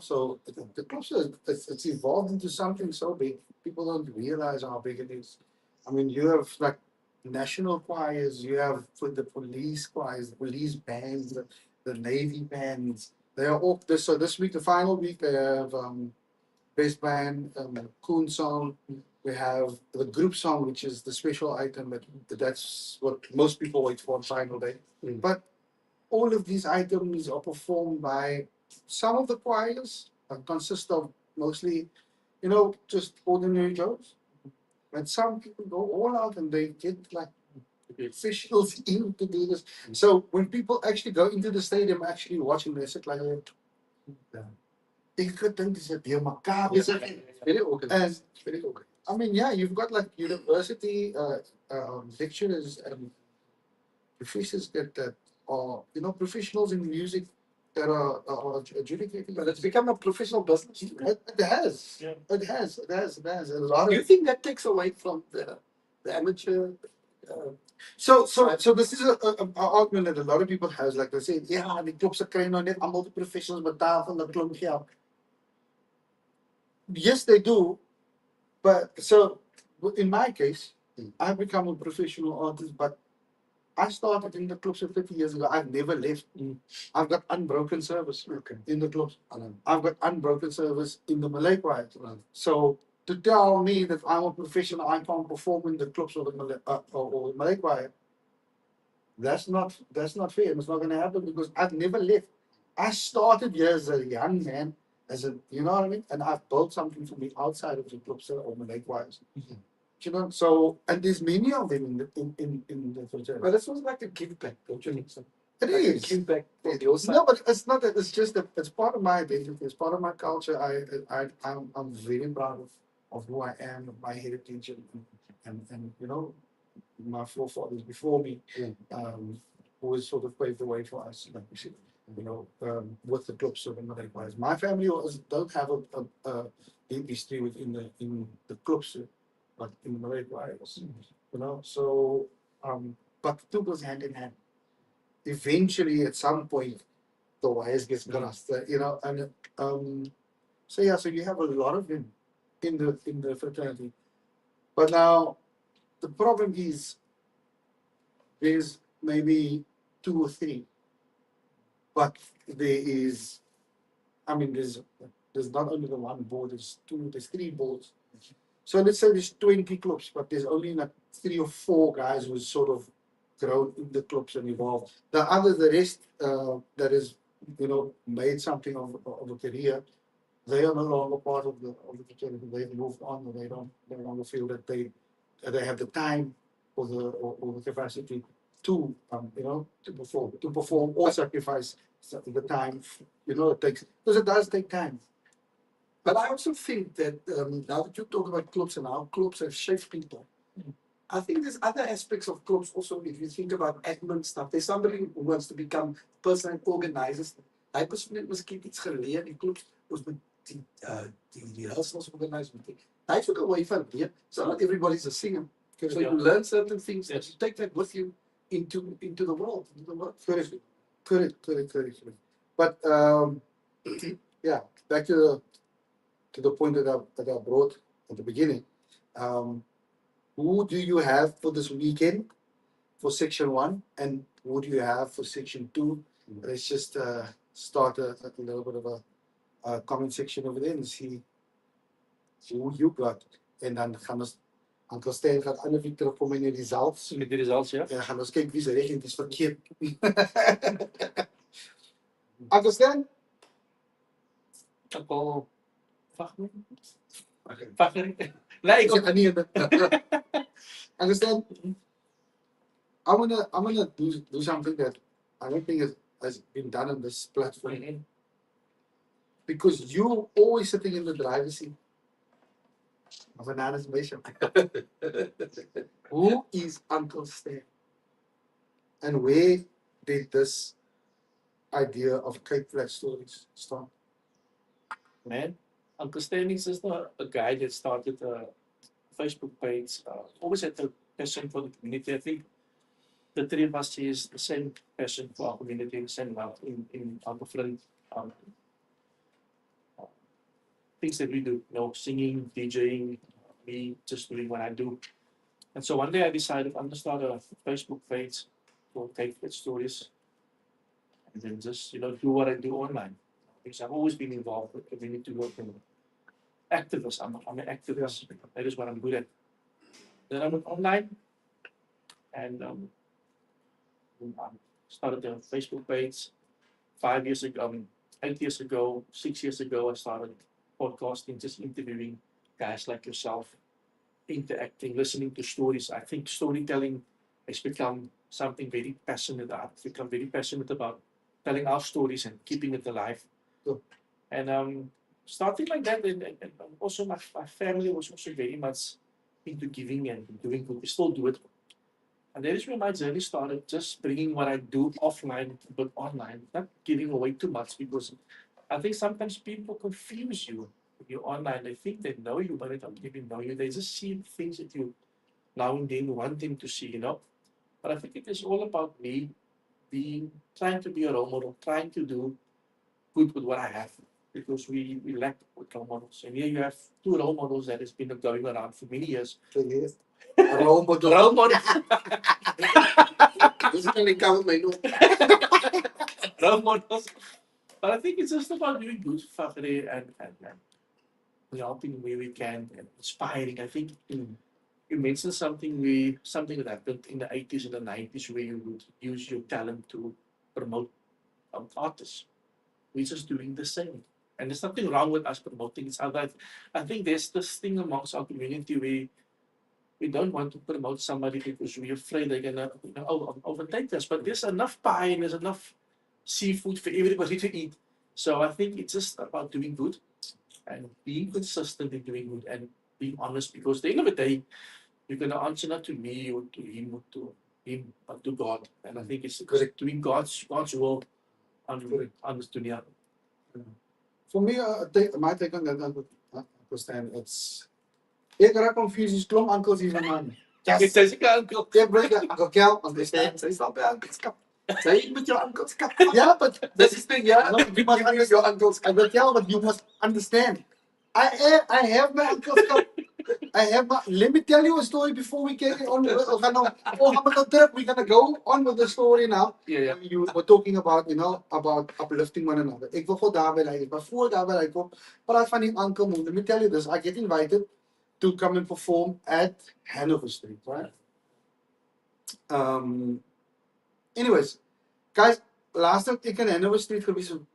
So the Klopse, it's evolved into something so big. People don't realize how big it is. I mean, you have like national choirs, you have the police choirs, the police bands, the Navy bands. They are all so this week, the final week, they have best band, Coon song. We have the group song, which is the special item that's what most people wait for on final day. But all of these items are performed by some of the choirs consist of mostly, just ordinary Joes. And some people go all out and they get like officials in to do this. So when people actually go into the stadium, actually watching, they sit like, ek dink dis 'n deur mekaar besig. Very organized. Very organized. I mean, yeah, you've got like university lecturers and professors that are, professionals in music that are adjudicating. But it's become a professional business. It has. Yeah. It has. A lot Do you of. think that takes away from the amateur So this is a argument that a lot of people has, like they say, yeah, die klubs kry nou net almal die professionals betaal van 'n klomp geld. Yes, they do, but so in my case, I've become a professional artist, but I started in the clubs 50 years ago. I've never left. I've got unbroken service in the clubs. I've got unbroken service in the Malay choir. So to tell me that I'm a professional, I can't perform in the clubs or the Malay choir, that's not fair. It's not going to happen because I've never left. I started here as a young man, you know what I mean, and I've built something for me outside of the clubs or Malay choirs. You know, so and there's many of them in the fraternity. But it's also like a give back, don't you think so? It Like is. a give back from your side. No, but it's not that. It's just that it's part of my identity. It's part of my culture. I'm very proud of who I am, of my heritage, and you know, my forefathers before me, who has sort of paved the way for us, like we said, you know, with the clubs of the Malay choirs. My family don't have a deep history within the clubs, but in the Malay choirs, you know. So, but the two goes hand in hand. Eventually, at some point, the wires gets crossed, you know, and so yeah, so you have a lot of them in the fraternity, but now the problem is there's maybe 2 or 3, but there's not only the one board, there's 3 boards. So let's say there's 20 clubs, but there's only like 3 or 4 guys who sort of grown in the clubs and evolved. The rest that is, you know, made something of a career, they are no longer part of the fraternity. They've moved on, and they don't no longer feel that they have the time or the capacity to you know, to perform or sacrifice the time, you know, it takes, because it does take time. But I also think that now that you talk about clubs and how clubs have shaped people, I think there's other aspects of clubs also. If you think about admin stuff, there's somebody who wants to become person and organizers. Hy persoon het miskien iets geleer in clubs, ons moet die rehearsals organize. Hy's ook 'n way van leer. So not everybody's a singer. So you learn certain things and you take that with you into the world. Correct. But yeah, back to the point that I brought at the beginning. Who do you have for this weekend for section 1, and who do you have for section 2? Let's just start a little bit of a comment section over there and see who you got. En dan gaan ons, Uncle Stan gaat aan die terugkom met die results. Met die results, ja. En gaan ons kyk wie se reg en wie is verkeerd. Uncle Stan? Cal Fagrie. Okay. Fagrie. Nee, ik Understand? I'm gonna do something that I don't think has been done on this platform. Because you always sitting in the driver's seat of an honest mission. Who is Uncle Stan? And where did this idea of Cape Flat Stories start? Man, Uncle Stan is just a guy that started a Facebook page. Always had a passion for the community. I think the 3 of us is the same passion for our community, the same love in our different things that we do. You know, singing, DJing, me just doing what I do. And so one day I decided I'm gonna start a Facebook page for Cape Flat Stories, and then just, you know, do what I do online. Because I've always been involved with community work and activist. I'm an activist. That is what I'm good at. Then I went online and started a Facebook page 5 years ago, 8 years ago, 6 years ago. I started podcasting, just interviewing guys like yourself, interacting, listening to stories. I think storytelling has become something very passionate. I've become very passionate about telling our stories and keeping it alive. And starting like that, and also my family was also very much into giving and doing good. We still do it. And that is where my journey started, just bringing what I do offline but online, not giving away too much, because I think sometimes people confuse you. When you're online, they think they know you, but they don't even know you. They just see things that you now and then wanting to see, But I think it is all about me trying to be a role model, trying to do good with what I have. Because we lack good role models. And here you have two role models that has been going around for many years. Yes. A role model. Role models. This is only cover my nose. Role models. But I think it's just about doing good, Fagrie, and helping where we can and inspiring. I think you mentioned something that happened in the 80s and the 90s where you would use your talent to promote artists. We're just doing the same. And there's nothing wrong with us promoting each other. I think there's this thing amongst our community where we don't want to promote somebody because we're afraid they're gonna overtake us. But there's enough pie and there's enough seafood for everybody to eat. So I think it's just about doing good and being consistent in doing good and being honest, because at the end of the day, you're gonna answer not to me or to him or to him, but to God. And I think it's doing God's will on this dunya. For me, my take on that, I understand, it's... Ek raak confused, is klomp uncles hier vandaan. It says, uncle. Ek bring Uncle Cal, understand? Say stop by uncle's cup. Say with your uncle's cup. Yeah, but This is the yeah. No, you must understand. Your uncle's cup. Uncle Cal, but you must understand. I have my uncle's cup. Let me tell you a story before we carry on. We're gonna go on with the story now. Yeah. You were talking about, about uplifting one another. Ek wil gou daarby lê, maar voor daarby kom, praat van die uncle move. Let me tell you this. I get invited to come and perform at Hanover Street, right? Anyways, guys, last time I can Hanover Street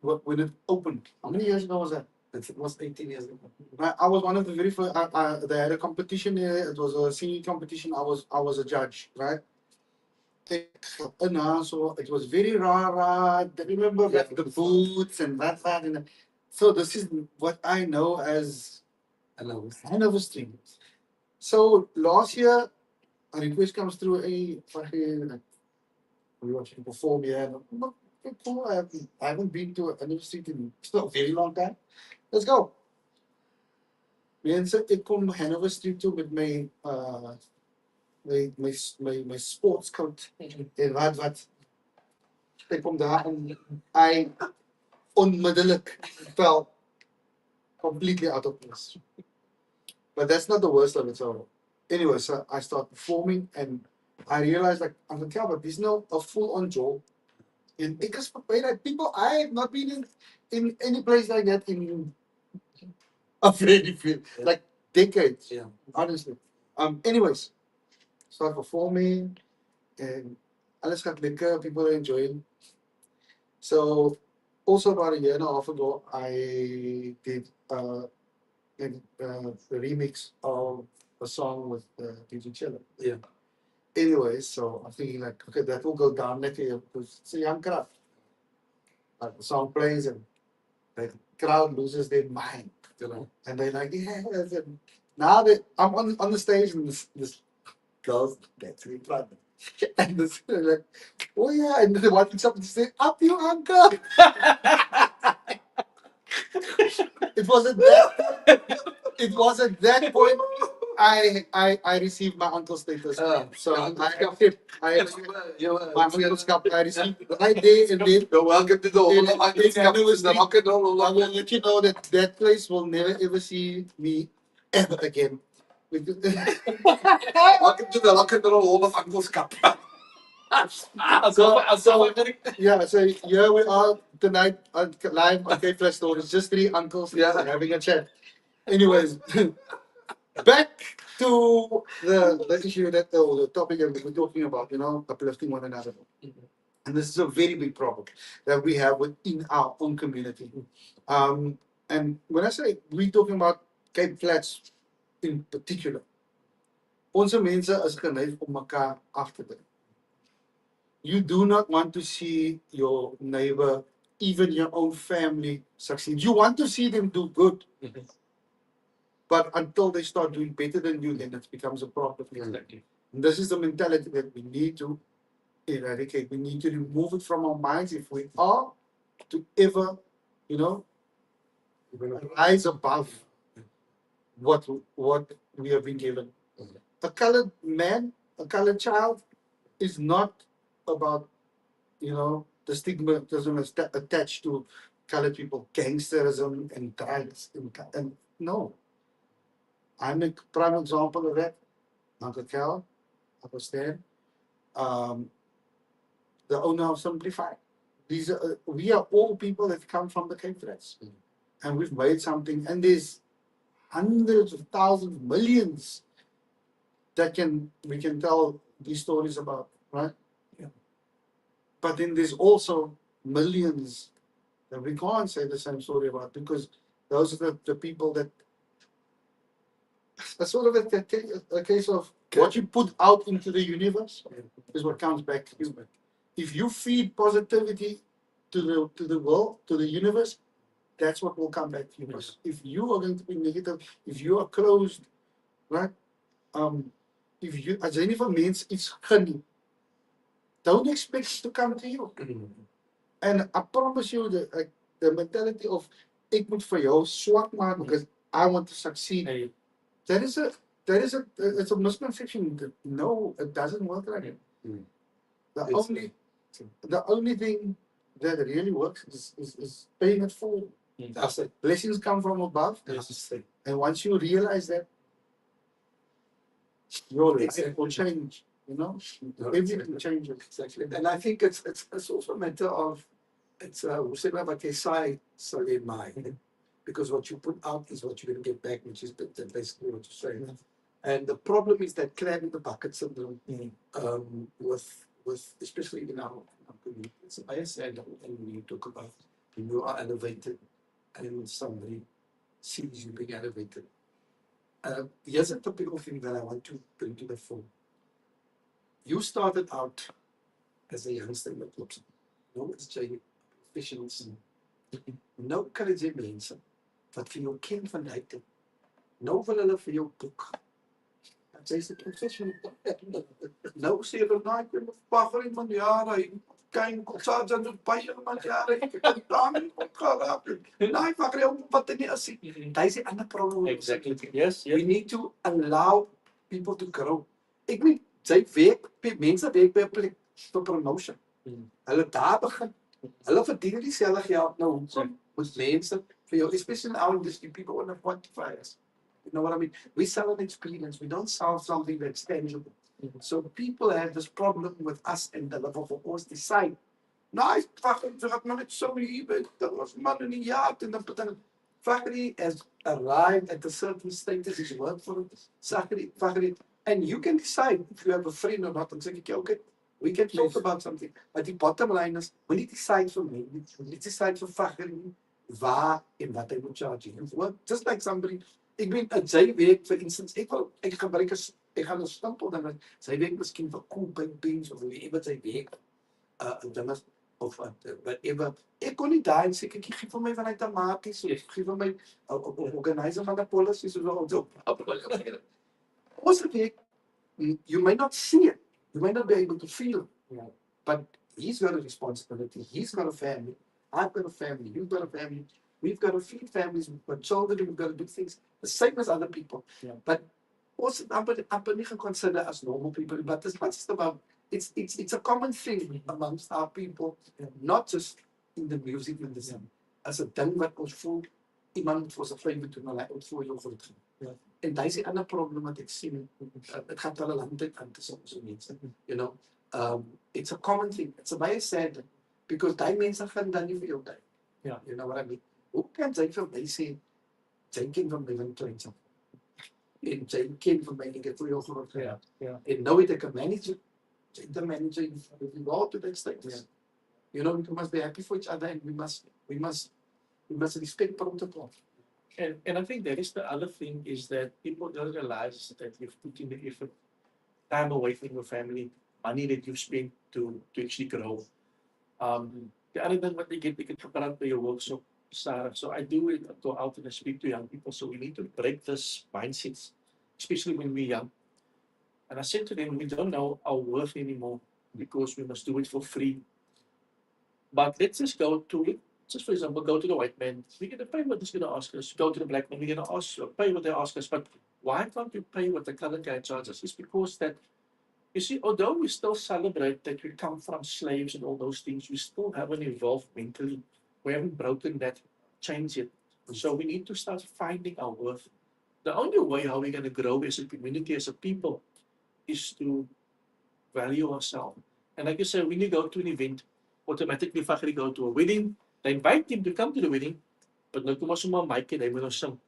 when it opened. How many years ago was that? It was 18 years ago. I was one of the very first. They had a competition there. It was a singing competition. I was a judge, right? So it was very rah. I remember the boots and that. And so this is what I know as Hanover Street. So last year, a request comes through. We want you to perform here. Cool. I haven't been to Hanover Street in still a very long time. Let's go. Mense, ek kom Hanover Street toe met my sports coat en wat. Ek kom daar en I onmiddellik felt completely out of place. But that's not the worst of it. So anyway, so I start performing and I realized like Uncle Cal, but there's no a full-on job. And because people, I have not been in any place like that in a very like decades. Yeah. Honestly. Anyways, start performing and alles gaat lekker, people are enjoying. So also about a year and a half ago, I did a remix of a song with DJ Chiller. Yeah. Anyways, so I'm thinking like, okay, that will go down next year because it's a young crowd. Like the song plays and the crowd loses their mind, and they're like, yeah. And now that I'm on the stage and this girls that's me front, and this like, oh yeah, and they wanting something to say, up you uncle. It was at that point I received my uncle's status. So I uncle's cup I received right there and then. You're welcome to the whole of uncle's cup. I will let you know that place will never ever see me ever again. Welcome to the rock and roll hall of uncle's cup. So here we are tonight live on CFS Store. It's just three uncles having a chat. Anyways, back to the issue that the topic that we're talking about, uplifting one another. And this is a very big problem that we have within our own community. And when I say we're talking about Cape Flats in particular, onze mense is geneig om mekaar af te dink. You do not want to see your neighbor, even your own family, succeed. You want to see them do good. But until they start doing better than you, then it becomes a problem. Exactly. And this is the mentality that we need to eradicate. We need to remove it from our minds if we are to ever, rise above what we have been given. a colored man, a colored child, is not about, you know, the stigmatism attached to colored people, gangsterism and drugs and no. I'm a prime example of that. Uncle Cal, Uncle Stan, um, the owner of Simplify. These are we are all people that come from the Cape Flats, and we've made something. And there's hundreds of thousands, millions that we can tell these stories about, right? Yeah. But then there's also millions that we can't say the same story about because those are the people that it's sort of a case of what you put out into the universe is what comes back to you. If you feed positivity to the world, to the universe, that's what will come back to you. Yes. If you are going to be negative, if you are closed, right? If you as jy nie van mens iets gun nie, don't expect it to come to you. And I promise you the mentality of ek moet vir jou swak maak because I want to succeed. Hey, That is it's a misconception. No, it doesn't work like that. The only thing that really works is paying it forward. That's it. Blessings come from above. That's it. And once you realize that, your life will change. You know, No, everything changes. Exactly. And I think it's also a matter of it's hoe sê maar wat jy saai sal jy maai. Because what you put out is what you're going to get back, which is basically what you're saying. And the problem is that crab in the bucket syndrome, with especially in our community. It's I said, and when you talk about when you are elevated and somebody sees you being elevated. Here's a typical thing that I want to bring to the fore. You started out as a youngster in the clubs. No, it's jy professionals. Nou kan jy mense wat vir jou ken van buite. Nou wil hulle vir jou boek. Dat jy se professional. Nou sê hulle nou ek moet Fagrie man jare, kyk kos dan doen baie man jare. Ek het daarmee opgeraak. Nou Fagrie wat nie as jy. Daai is 'n ander probleem. exactly. Yes, We yes. need to allow people to grow. Ek weet jy werk mense werk by 'n plek vir promotion. Hulle daar begin. Hulle verdien dieselfde geld. Nou hoekom moet mense vir jou, especially in our industry, people want to quantify us. You know what I mean? We sell an experience. We don't sell something that's tangible. So people have this problem with us and the level of us decide. Nou, Fagrie gaat maar net so hier, dat was man in 'n jaar en dan Fagrie has arrived at a certain status, he's worked for it. Fagrie, and you can decide if you have a friend or not. And say, okay, we can talk about something. But the bottom line is, we need to decide for me. We need to decide for Fagrie waar en wat hy moet charge. Well, just like somebody, ek weet sy werk vir instance, ek gaan 'n stempel dan sy werk miskien vir cool beans of whatever sy werk. Dan of whatever. Ek kon nie daai sê ek gee vir my vanuit tamaties of gee vir my organizer van die policy so so. Ons werk, you may not see it. You may not be able to feel it. But he's got a responsibility. He's got a family. I've got a family. You've got a family. We've got to feed families. We've got children. We've got to do things the same as other people. Yeah. But also, I'm not considered as normal people. But it's just about it's a common thing amongst our people, not just in the music industry. As a ding wat ons voel, iemand was 'n vriend toe na ons voor jou groot gaan. En daai is 'n ander probleem wat ek sien. Dit gaan hulle land uit aan te soms mense. You know, it's a common thing. It's a very sad thing. Because daai mense gaan dan nie vir jou tyd. Ja. You know what I mean? Hoe kan jy vir my sê jy ken van my van kleins af? En jy ken van my ek het vir jou groot gaan. En nou het ek 'n manager. Jy the manager if you go to that status. You know, we must be happy for each other and we must respect protocol. And I think that is the other thing is that people don't realize that you've put in the effort, time away from your family, money that you've spent to actually grow. The other thing what they get gepraat by your workshop, Sarah. So I do it, go out and I speak to young people. So we need to break this mindsets, especially when we're young. And I said to them, we don't know our worth anymore because we must do it for free. But let's just go to it just for example, go to the white man, we're going to pay what he's going to ask us. Go to the black man, we're going to pay what they ask us. But why can't we pay what the colored guy charges? It's because that, you see, although we still celebrate that we come from slaves and all those things, we still haven't evolved mentally. We haven't broken that chains yet. So we need to start finding our worth. The only way how we're going to grow as a community, as a people, is to value ourselves. And like you said, when you go to an event, automatically Fagrie go to a wedding, they invite him to come to the wedding, but no come as my mic and they will sing.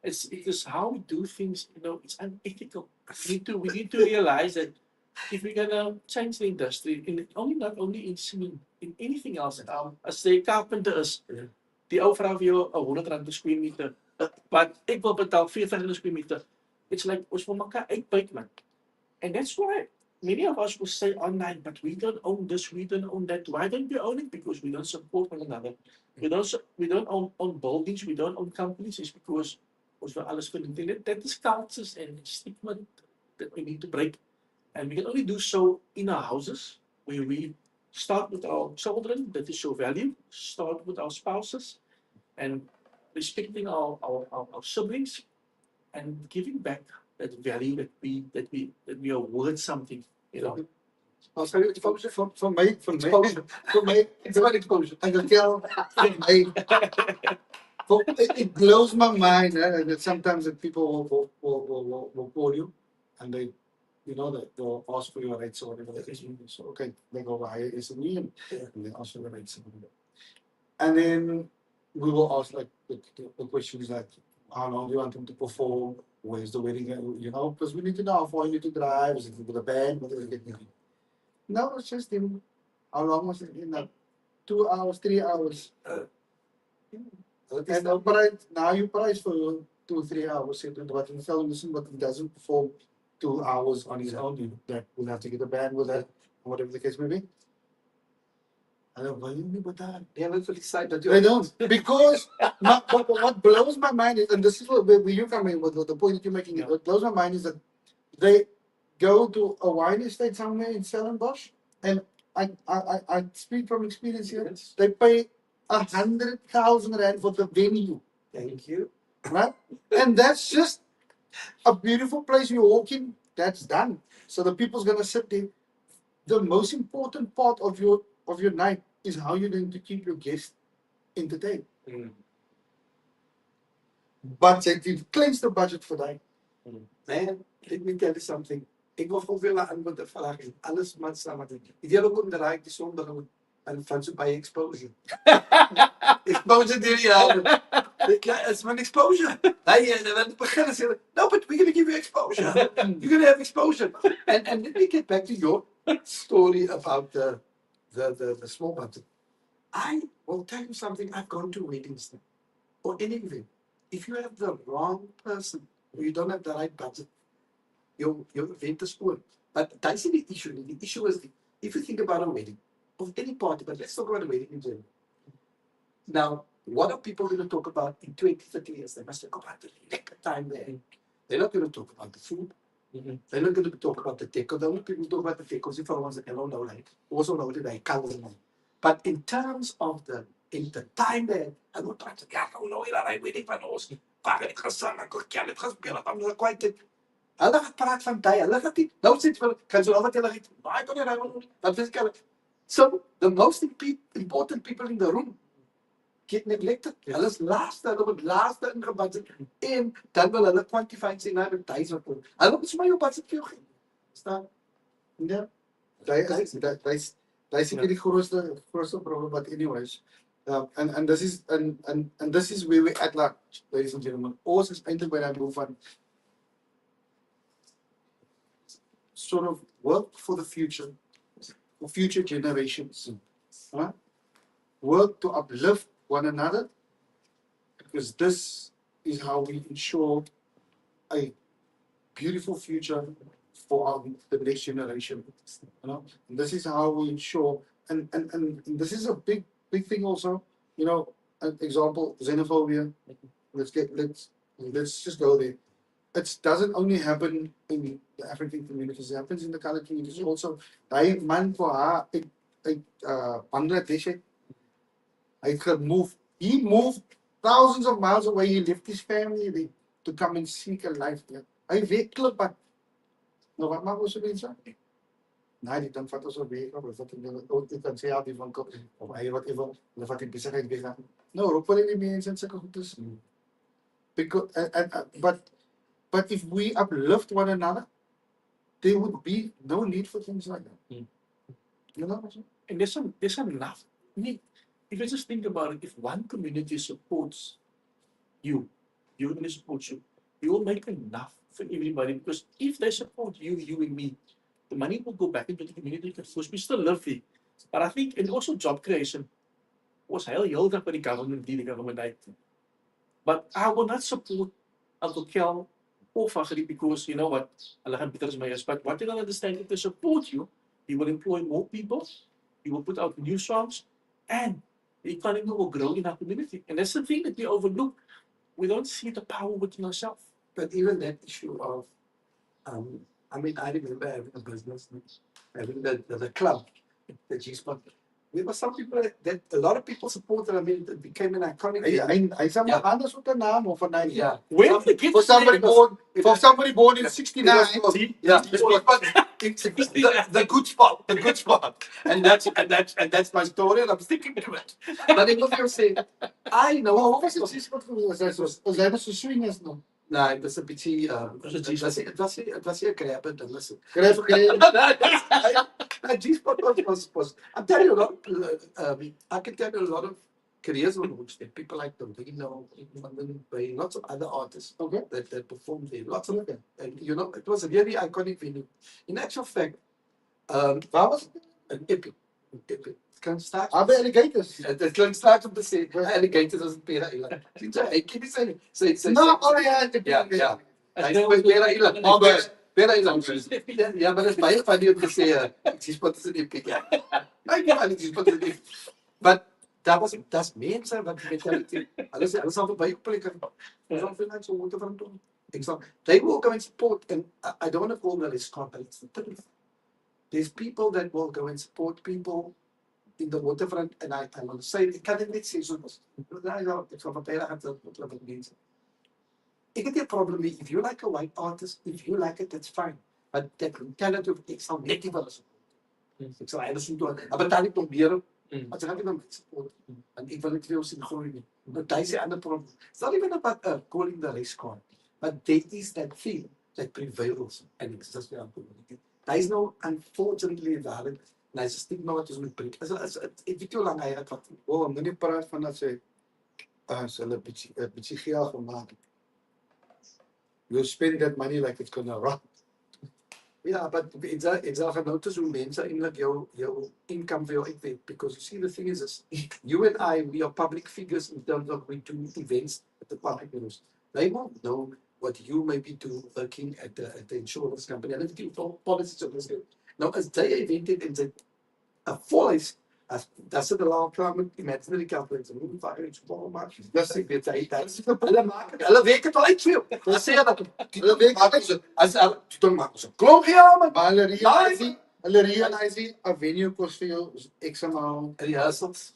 It is how we do things, you know, it's unethical. We need to realize that if we're gonna change the industry, not only in cement, in anything else, as the carpenter is, die ou vra vir jou 'n R100 per square meter, but ek wil betaal 40 per square meter. It's like ons wil mekaar uitbuit, man. And that's why many of us will say online, but we don't own this, we don't own that. Why don't we own it? Because we don't support one another. We don't own buildings, we don't own companies. It's because ons wil alles verniet. That is cultures and stigma that we need to break. And we can only do so in our houses, where we start with our children, that is show value, start with our spouses, and respecting our siblings, and giving back that value that we are worth something, you know. I'll tell you exposure. For my, It's about exposure. I can tell, it blows my mind that sometimes that people will call you and they, you know, that they'll ask for your rates or whatever that is. So, okay, they go via SME and they ask for the rates. And then we will ask like the questions like, how long do you want them to perform? Where's the wedding? You know, because we need to know how far you need to drive. Is it with a band? What is it? No, it's just him. How long was it? 2 hours, 3 hours. And now you price for 2, 3 hours. But in film, but he doesn't perform 2 hours on his own. That will have to get a band with that, whatever the case may be. I don't believe but that. They haven't decided. They don't. Because what blows my mind is, and this is where you come in with the point that you're making, what blows my mind is that they go to a wine estate somewhere in Stellenbosch, and I speak from experience here. Yes. They pay 100,000 rand for the venue, Thank you. right? And that's just a beautiful place you walk in. That's done. So the people's gonna sit there. The most important part of your night is how you're going to keep your guests entertained. But you've cleansed the budget for that. Man, let me tell you something. Ik wil gewoon willen antwoord de vraag is alles met samen doen. Die hele kom draai die zondag en van zo bij exposure. Exposure die ja. It's my exposure. Hey, when the beginners say, no, but we're gonna give you exposure. You're gonna have exposure. And let me get back to your story about the small budget. I will tell you something. I've gone to weddings now, or anything. If you have the wrong person, or you don't have the right budget, your event is spoiled. But that's the issue. The issue is if you think about a wedding of any party, but let's talk about a wedding in general. Now, what are people going to talk about in 20, 30 years? They must talk about the lekker time there. They're not going to talk about the food. They're not going to talk about the decor. The only people talk about the decor is for ones that don't know, like, also know that they colors. But in terms of the time there, I don't try to get no I weet van ons. Waar het gesang, ek kan dit gespeel, I'm not quite it. Hulle het praat van tyd. Hulle het nie nou sit vir kan so altyd hulle het. I don't know. But physically. So the most important people in the room get neglected. Hulle is laaste, hulle word laaste ingebudget en dan wil hulle quantify sê nou met tyd wat kom. Hulle moet my op budget vir gee. Staan? Ja. That's the grootste problem. But anyways, and this is where we at large, ladies and gentlemen. Ons is eintlik by daai move van sort of work for the future, for future generations. Huh? Work to uplift one another, because this is how we ensure a beautiful future for the next generation. You know, and this is how we ensure, and this is a big thing also. You know, an example, xenophobia. Let's just go there. It doesn't only happen in the African communities; it happens in the colored communities also. Daai man vir haar uit Bangladesh, Hy het gemove. He moved thousands of miles away. He left his family to come and seek a life there. Hy weet klippad. Nou wat maak ons so mense? Nee, dan vat ons op weg of wat ek kan sê ja, die van kop of hy wat ewe, hulle vat die besigheid weg gaan. Nou, roep hulle nie mense en sulke goedes. Because but if we uplift one another, there would be no need for things like that. You know? And there's enough. I mean, if you just think about it, if one community supports you, your community supports you, you will make enough for everybody. Because if they support you, you and me, the money will go back into the community. Because we still live here. But I think, and also job creation was held up by the government, the government. But I will not support Uncle Cal or Fagrie because you know what, hulle gaan beter as my is. But what you don't understand, if they support you, you will employ more people, you will put out new songs, and the economy will grow in our community. And that's the thing that we overlook. We don't see the power within ourselves. But even that issue of, I mean, I remember having a business, having the club, the G-Spot. There were some people that a lot of people supported. I mean, it became an iconic. Hy sê maar anders op 'n naam of 'n naam. Yeah. Where did they get For somebody born in It 69. was- yeah, the good spot, the good spot, and that's my story, and I'm sticking to it. But if you say, I Maar know, hoe was dit wat was hy so swing is nog? no, it was a bit. It was a grab it and listen. Kry G-Spot was. I'm telling you a lot. I can tell you a lot of careers on which there. People like them. You know, lots of other artists Okay. that performed there. Lots of them. And you know, it was a really iconic venue. In actual fact, Waar was dit? an epic. Het kan start. By alligators. Het kan start op de zee. Alligators als een pera-eiland. Ik kan niet zeggen. No, oh ja, Ja. Hij is bij pera-eiland. Pera-eiland. Ja, maar dat is baie van die wat gesê, G-Spot is 'n epic. Ja. Ik kan niet G-Spot is 'n epic. Maar dat mense wat die mentality. Alles al by plek. Ons al vind so moet van doen. Ek sê they will go and support and I don't want to call that as but it's the truth. There's people that will go and support people in the waterfront, and I want to say, ek kan dit net sê soos ek sal vertel aan wat mense. Ek het nie 'n probleem mee. If you like a white artist, if you like it, that's fine. But that mentality of ek sal net nie wil support. Ek sal alles doen. Maar dan ek probeer, as ek dan support, en ek wil net vir jou sien groei nie. But daar is 'n ander probleem. It's not even about calling the race card, but there is that thing that prevails, and it's just there. Daar is no, unfortunately, valid. En hy is 'n stigma wat ons moet breek. Ek weet hoe lank hy het wat. Oh, moenie praat van dat sy as hulle bietjie geld gemaak het. You spend that money like it's gonna run. Ja, but ek sal genoteer hoe mense eintlik jou income vir jou uitwet. Because you see, the thing is you and I, we are public figures in terms of we do events at the public news. They won't know what you maybe do working at the insurance company. And if you talk policies of this. Nou as jy event het en jy 'n volhuis as dat sit 'n lang klaar met imaginary conference en hoe vaak het jy so maar dis ek weet jy dit hulle maak hulle werk dit al uit vir jou. Hulle sê dat hulle werk altyd as jy maak so klop ja man. Maar hulle realize a venue kos vir jou X amount. Rehearsals.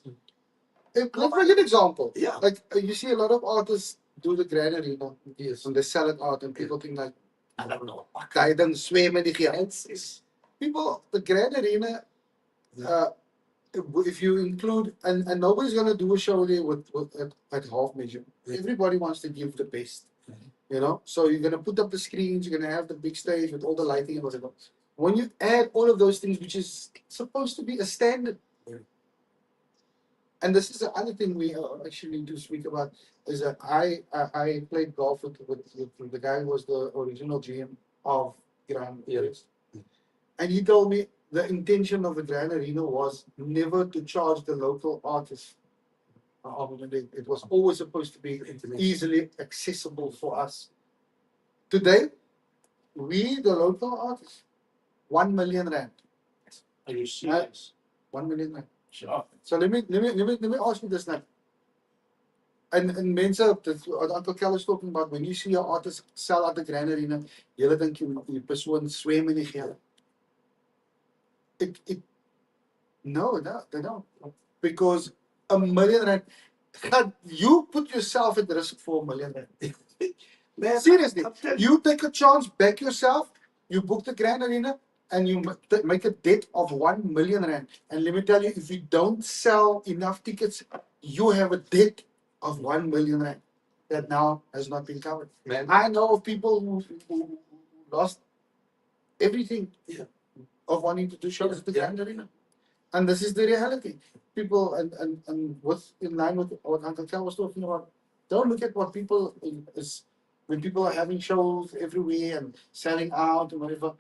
Let me give you an example. Yeah. Like you see a lot of artists do the grand arena. Yes. And they sell it out and people think like, I don't know. guy dan swem in die geld. It's People, the grand arena, if you include, and nobody's going to do a show there at half measure. Everybody wants to give the best, you know? So you're going to put up the screens, you're going to have the big stage with all the lighting and whatever. When you add all of those things, which is supposed to be a standard, and this is the other thing we actually do speak about, is that I played golf with the guy who was the original GM of Grand Areas. And he told me the intention of the Grand Arena was never to charge the local artists. It was always supposed to be easily accessible for us. Today, we, the local artists, 1 million rand. Are you serious? 1 million rand. Sure. So let me ask you this now. And mense, Uncle Cal is talking about when you see your artist sell at the Grand Arena, julle dink die persoon swem in die geld. No, they don't. Because R1 million. God, you put yourself at risk for R1 million. Man, Seriously, I'm telling you take a chance, back yourself, you book the Grand Arena, and you make a debt of R1 million. And let me tell you, if you don't sell enough tickets, you have a debt of R1 million that now has not been covered. Man. I know of people who lost everything Yeah. of wanting to do shows at the Yeah. Grand Arena. And this is the reality. People, and with in line with what Uncle Cal was talking about, don't look at what people is when people are having shows everywhere and selling out and whatever,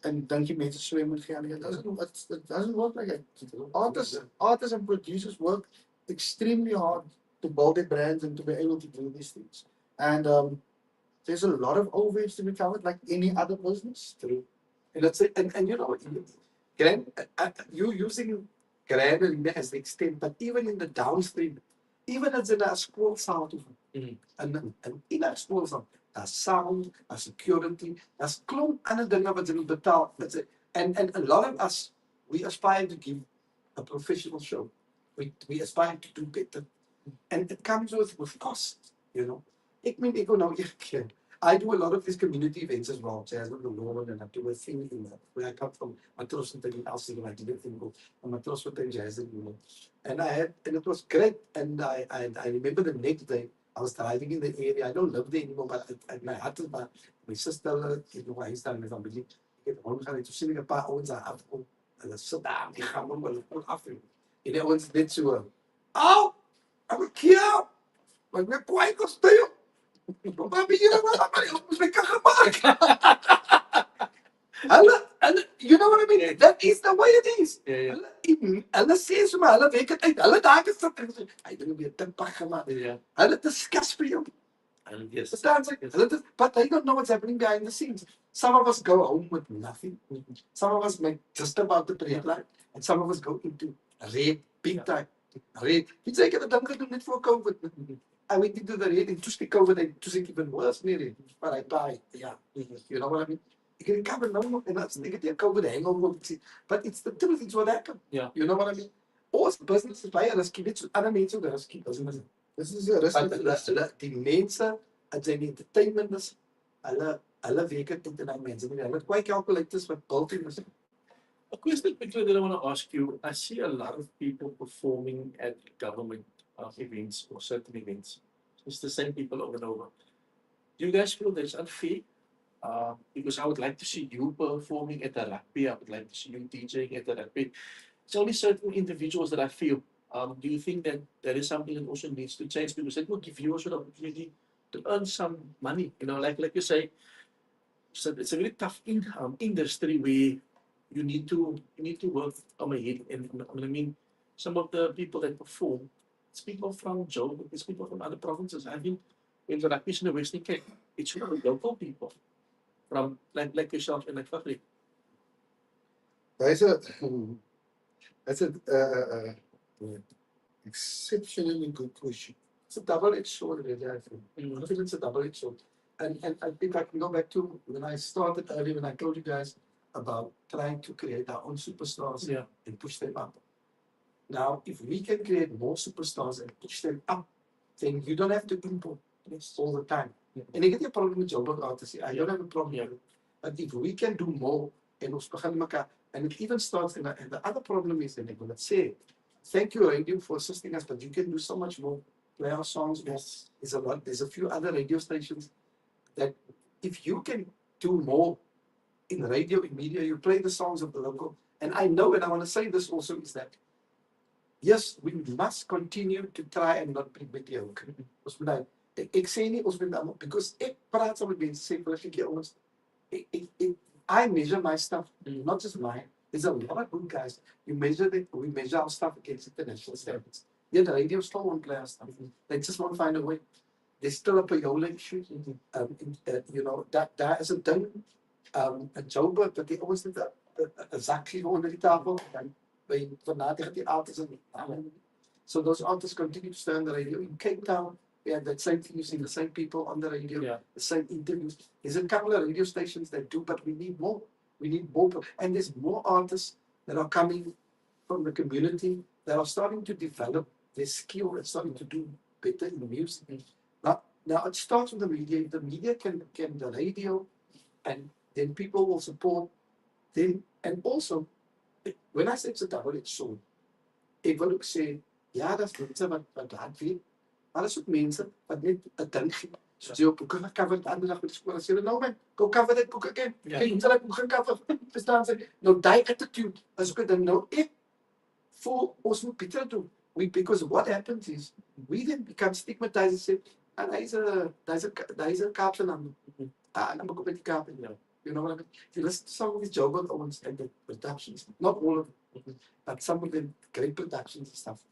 and don't you mense swem met geld. It doesn't work like that. Artists and producers work extremely hard to build their brands and to be able to do these things. And there's a lot of overheads to be covered, like any other business. True. And let's say, and you know, Grand, you using Grand Arena as the extent, but even in the downstream, even as in a school sound, and in a school sound, a sound, a security, a klomp ander dinge wat hulle betaal. And a lot of us, we aspire to give a professional show. We aspire to do better. And it comes with cost, you know. I mean, I do a lot of these community events as well, jazz with the Lord, and I do a thing in where I come from, Matros and Elsie, and I did a thing called Matros with Jazz and and it was great. And I remember the next day I was driving in the area. I don't live there anymore, but my heart is my sister, you know, I stand with family. Ik heb rondgaan to sien 'n paar ouens daar afkom. Hulle sit daar, die gaan hom wel af. En die ouens net so, "Au, I'm here. Maar ek kwaai kos te jou. Maar wie jy maar ons moet kan gemaak." Hulle, you know what I mean? Yeah. That is the way it is. Yeah. Hulle sê so maar hulle werk dit uit. Hulle daar gesit en sê, "Hy dink weer te pak gemaak." Yeah. Hulle discuss vir jou. And yes. But they don't know what's happening behind the scenes. Some of us go home with nothing. Some of us make just about the breadline, and some of us go into red big time. Red. It's like the dunk do net for COVID. I went into the red and to speak COVID and to speak even worse near but I buy. Yeah. You know what I mean? You can cover no more and that's negative COVID hang on. But it's the truth, it's what happened. Yeah. You know what I mean? Ons business is baie risky, net so ander mense ook risky. This is a risk. Hulle die mense as in entertainment is, hulle werk dit in daai mense. Hulle het kwai calculators wat built-in is. A question quickly that I want to ask you. I see a lot of people performing at government events or certain events. It's the same people over and over. Do you guys feel that's unfair? Because I would like to see you performing at a rugby. I would like to see you DJing at a rugby. It's only certain individuals that I feel. Do you think that that is something that also needs to change? Because it will give you also the opportunity to earn some money. You know, like you say, so it's a very tough industry where you need to work on my head. And I mean, some of the people that perform, it's people from Joburg, it's people from other provinces. I think in the rugby in the Western Cape, it's from local people from like yourself and like Fagrie. That's a exceptionally good question. It's a double-edged sword, really, I think. I think it's a double-edged sword. And I think I can go back to when I started earlier, when I told you guys about trying to create our own superstars and push them up. Now, if we can create more superstars and push them up, then you don't have to import all the time. And I get a problem with Joburg artists. I don't have a problem with it. But if we can do more, and it even starts, and the other problem is, and I'm going to say, thank you, radio, for assisting us, but you can do so much more. Play our songs more. There's a few other radio stations that if you can do more in radio, in media, you play the songs of the local. And I know, and I want to say this also, is that yes, we must continue to try and not be mediocre. Ek sê nie ons moet almal, because ek praat saam met mense sê vir ek ons I measure my stuff, not just mine. There's a lot of good guys. We measure our stuff against international standards. Yeah, the radio still won't play our stuff. They just won't find a way. There's still a payola issue. You know, that is a thing. A Joburg, but they always did exactly onder die tafel. By vanavond die artists and so those artists continue to stay on the radio. In Cape Town, we have that same thing. You see the same people on the radio, the same interviews. There's a couple of radio stations that do, but we need more. We need more, and there's more artists that are coming from the community that are starting to develop their skill and starting to do better in the music. Now it starts with the media. If the media can the radio, and then people will support them. And also, when I say it's a double-edged sword, ek wil ook sê, ja, daar's mense wat hard weet, maar daar's ook mense wat net 'n ding gee. Soos jy op boeke gecover het, ander dag met die skool, as jy nou man, go cover dit boek again. Ja. Kyk, hoe ek boek gaan cover, verstaan sy? Nou, die attitude, as ook 'n ding, nou, ek voel, ons moet beter doen. Because what happens is, we then become stigmatized and say, and hy's 'n Kaapse naam. Dan moet ek met die Kaap in jou. You know what I mean? If you listen to some of these Joburg Owens and the productions, not all of them, but some of them great productions and stuff.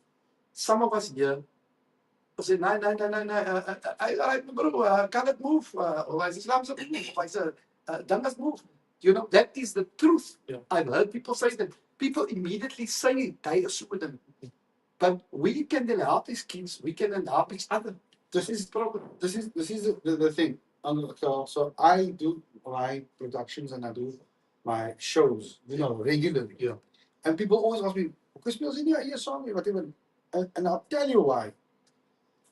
Some of us here will say, nee, bro, can it move? Or is Islam so move? Or is Dangas move? You know, that is the truth. Yeah. I've heard people say that. People immediately say they assume them. But we can then help these kids, we can then help each other. This is the thing. So I do my productions and I do my shows, regularly. Yeah. And people always ask me, because speels in your song, whatever. And I'll tell you why.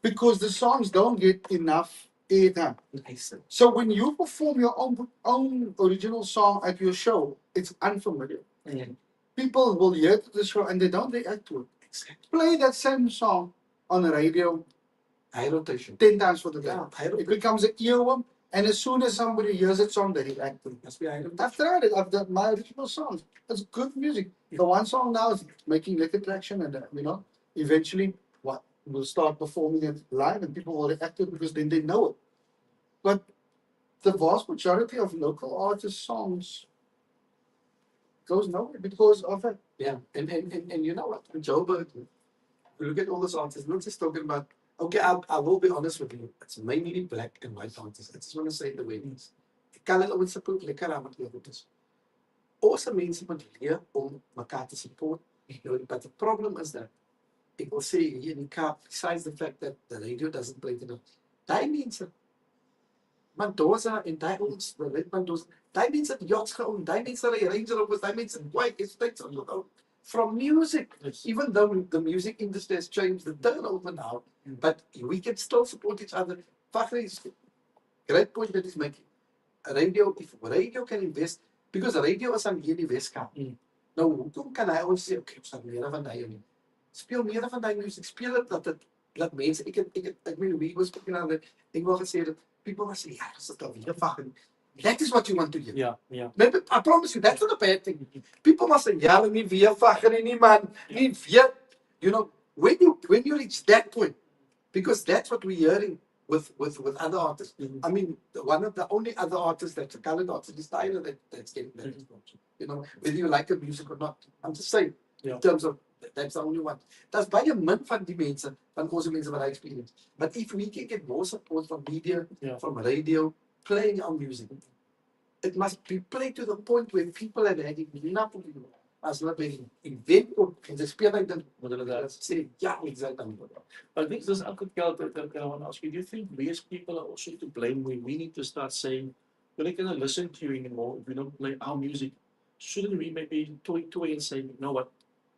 Because the songs don't get enough airtime. Nice. So when you perform your own original song at your show, it's unfamiliar. Mm. People will hear the show and they don't react to it. Exactly. Play that same song on the radio High rotation. 10 times for the day. Yeah, high It rotation. becomes an earworm, and as soon as somebody hears that song, they react to it. Must be high rotation. I've tried it. I've done my original songs. It's good music. The one song now is making little traction, and eventually, we'll start performing it live, and people will react to it because then they know it. But the vast majority of local artists' songs goes nowhere because of it. Yeah, and you know what? In Joburg, we look at all those artists, not just talking about, okay, I will be honest with you, it's mainly black and white artists. I just want to say it the way it is. Die Cal ouens support lekker aan met hulle goed is. Awesome mense moet leer om mekaar te support. But the problem is that, ek wil sê hier in die Kaap, besides the fact that the radio doesn't play it enough, die mense, Mendoza en die ouens, Mendoza, die mense het yachts geown, die mense ry Range Rovers, die mense kwijk, estates on from music. Yes. Even though the music industry has changed the turnover now, but we can still support each other. Fagrie is great point that he's making. Radio, if radio can invest, because radio is aan hier in die Weskaap. Nou, hoekom kan hy ons sê, okay, ons gaan meer van die nie. Speel meer van die music, speel het dat mense, ek meen, we was speaking on it, ek wil gesê dat people will say, ja, dat is al weer Fagrie. That is what you want to hear. Yeah. Maybe, I promise you, that's not a bad thing. People must say, yeah, nie weer Fagrie nie man, nie weer. You know, when you reach that point, because that's what we're hearing with other artists. I mean, one of the only other artists that's a colored artist is Tyler that's getting that exposure. You know, whether you like the music or not. I'm just saying, in terms of, that's the only one. That's baie min van die mense, van ons mense wat hy experience. But if we can get more support from media, from radio, playing our music, it must be played to the point where people have had enough of it. As hulle by die event kom en sy speel uit dan moet hulle daar sê, ja, exactly. I think this Uncle Cal, I want to ask you, do you think we as people are also to blame when we need to start saying, we're not going to listen to you anymore if we don't play our music? Shouldn't we maybe toy and say, you know what?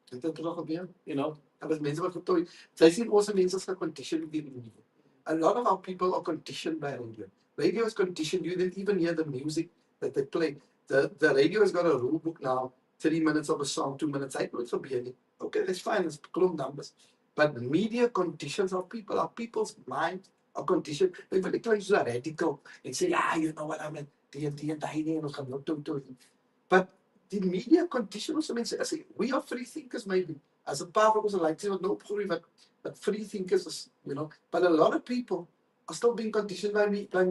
Dit het nog gebeur. You know? Daar was mense wat getooi. Sy sien ons mense is geconditioned deur die radio. A lot of our people are conditioned by radio. Radio is conditioned. You didn't even hear the music that they play. The radio has got a rule book now. 3 minutes of a song, 2 minutes, I nooit gebeur nie. Okay, that's fine, it's klomp numbers. But media conditions our people's mind are conditioned. Ek wil ek so radical en sê, ja, you know what I mean, die en die en ons gaan nou toe. But the media condition ons mense, I say, we are free thinkers maybe. As a paar van ons like sê wat nou opgroei wat free thinkers is, you know. But a lot of people are still being conditioned by media.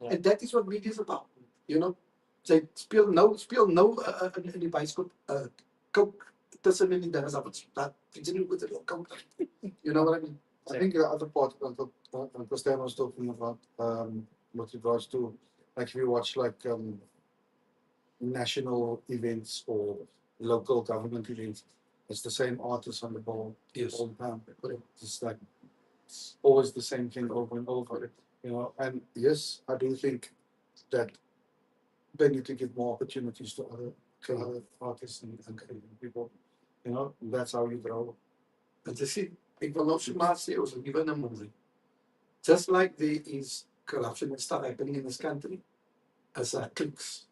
Yeah. And that is what media is about, you know. Sy speel nou in die byskop coke tussen in die dinge af wat jy nie goed het coke. You know what I mean? I think the other part, and Christian was talking about, with regards to, like if you watch like national events or local government events, it's the same artists on the ball all the time. It's like, it's always the same thing over and over, you know. And yes, I do think that they need to give more opportunities to other artists and people. You know, that's how you grow. And you see, Ik wil nog zomaar sê, ons is even 'n movie. Just like there is corruption and stuff happening in this country, as cliques.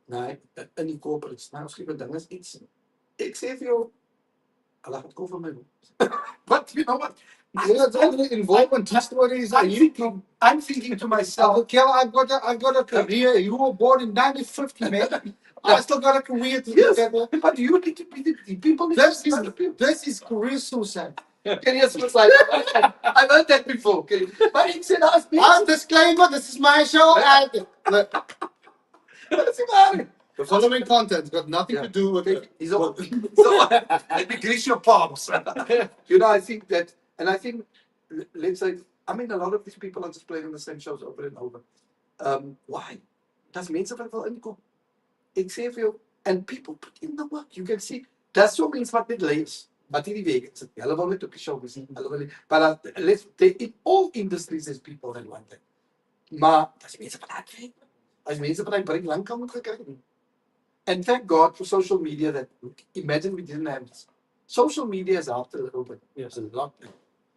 Nee, in die corporates. Nou, ons gee ding is iets. Ek sê vir jou, hulle gaan kom van my. But you know what? It's only involvement stories. I'm thinking to myself, Kel, I've got a career. You were born in 1950, man. I still got a career to yes, do that. but you need to be the people. This is career suicide. Can you just like, I've heard that before. Okay. But he said, Disclaimer, this is my show. Look, What's about it? the following content's got nothing to do with it. He's all, so let me grease your palms. You know, I think that, and I think, let's say, I mean, a lot of these people are just playing the same shows over and over. Why? Does mense wat wil inkom? Ek sê vir jou, and people put in the work. You can see, that's so mense wat net lê is. Wat hierdie week is. Hulle wil net op die show wees. Hulle wil nie, but in all industries there's people that want that. Maar as mense wat uitwerk, as mense wat hy bring lank al moet gekry. And thank God for social media that, imagine we didn't have this. Social media has helped a little bit. Yes. A lot.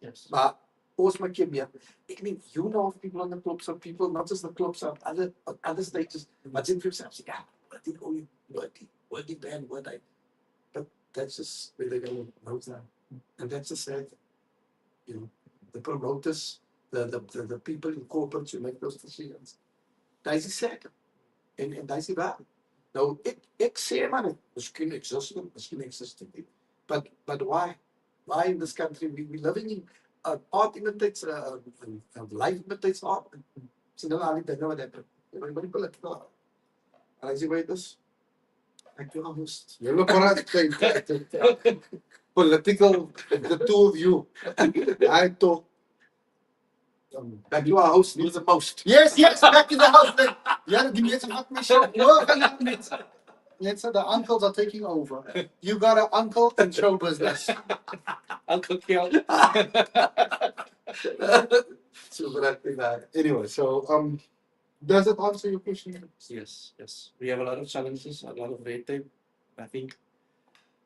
Yes. Maar ons maak keer meer. Ek mean, you know of people on the clubs, of people, not just the clubs, of other stages. But in yourself, say, yeah, what did band, what I. But that's just where they go now. And that's the sad thing. You know, the promoters, the people in corporates who make those decisions. That is sad. And that is bad. Nou, ek sê maar net, miskien existing, but why? Why in this country we living in art imitates life imitates art. Sien hulle al die dinge wat happen. Everybody political. En I say, wait this. Ek wil almost. You're political, the two of you. I talk. Back to our house needs the most. Yes, back in the house. Yeah, die mense wat my show. The uncles are taking over. You got an uncle in show business. Uncle Cal. So that. Anyway, so does it answer your question? Yes. We have a lot of challenges, a lot of red tape. I think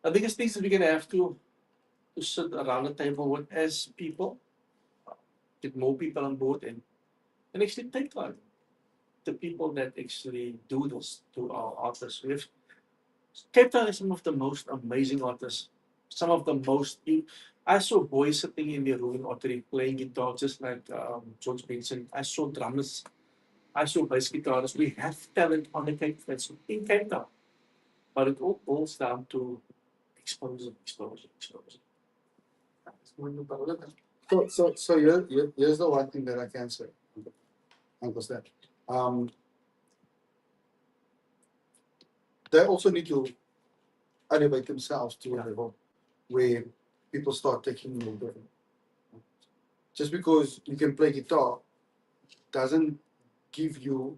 the biggest thing is we're gonna have to sit around the table with as people, get more people on board and actually take on the people that actually do this to our artists. We have Cape Town is some of the most amazing artists. Some of the most. I saw boys sitting in the room Ottery playing guitar, just like George mentioned. I saw drummers. I saw bass guitarists. We have talent on the Cape Town, in Cape Town, but it all boils down to exposure. So here's the one thing that I can say, Uncle Stan. They also need to elevate themselves to a level where people start taking them over. Just because you can play guitar doesn't give you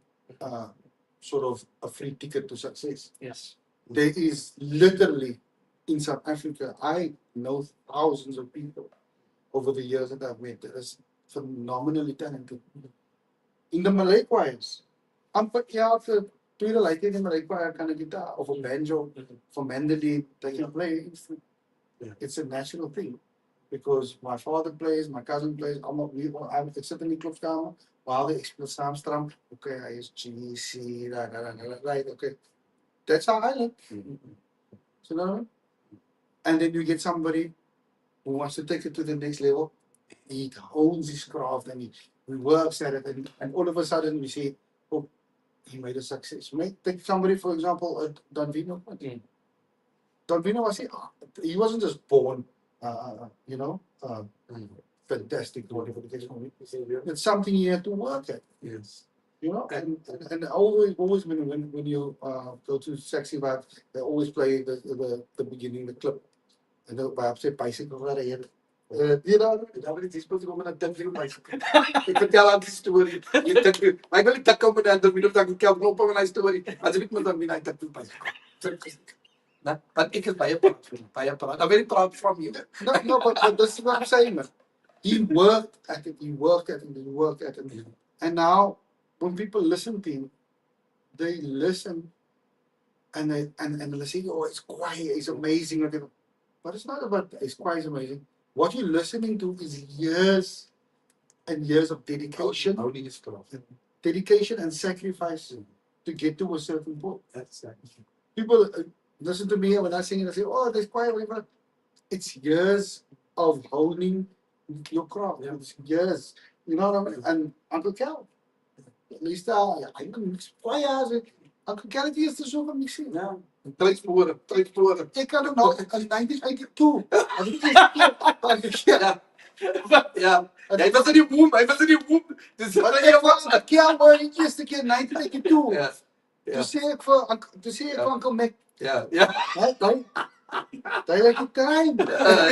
sort of a free ticket to success. Yes. There is literally in South Africa, I know thousands of people over the years that I've met that is phenomenally talented. In the Malay choirs, amper elke tweede like in the Malay choir kan 'n guitar of a banjo for mandolin, they can play instrument. Yeah. It's a national thing because my father plays, my cousin plays, I sit in die klopkamer while they speel saamstram. Okay, I is G, C, right, okay. That's how I learn. So, you know what I mean? And then you get somebody who wants to take it to the next level. He owns his craft and he works at it, and all of a sudden we see, oh, he made a success. Take somebody, for example, Don Vino. Don Vino was he wasn't just born, fantastic, whatever the case may be. It's something he had to work at. Yes. You know, and always when you go to Sexy Vibe, they always play the beginning, the clip, and the vibe say bicycle right here. You know, David is supposed to go on a interview bicycle. Ek vertel aan die storie. Maar ek wil nie dik kom met 'n interview of dan ek kan op 'n storie. As ek met hom in 'n interview bicycle. But ek is baie praat. I'm very proud from you. No, but this is what I'm saying, man. He worked at it. And now when people listen to him, they listen and they say, oh, it's quiet, it's amazing. But it's not about it's quiet, it's amazing. what you're listening to is years and years of dedication, Only is craft. dedication and sacrifice to get to a certain point. That's that. People listen to me when I sing and I say, "Oh, there's choir, whatever." It's years of honing your craft. Yeah. It's years, you know what I mean? And Uncle Cal, I can mix choirs. Uncle Cal is the so van mixing. Ja. Tydspore. Ik kan het nog in 1982. Als ik eerst keer, Ja. Hy was in die boom. Dis ik was een keer waar die eerste keer 1982. Ja. Toen zei ik voor Uncle Mac, Ja. hij lijkt een trein. Ja.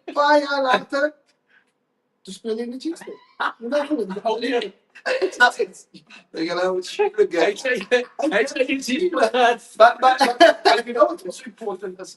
Een paar jaar later, toen speelde ik in de Chiefs. They can have a sugar guy. Hij zei iets gehad. But you know what's also important is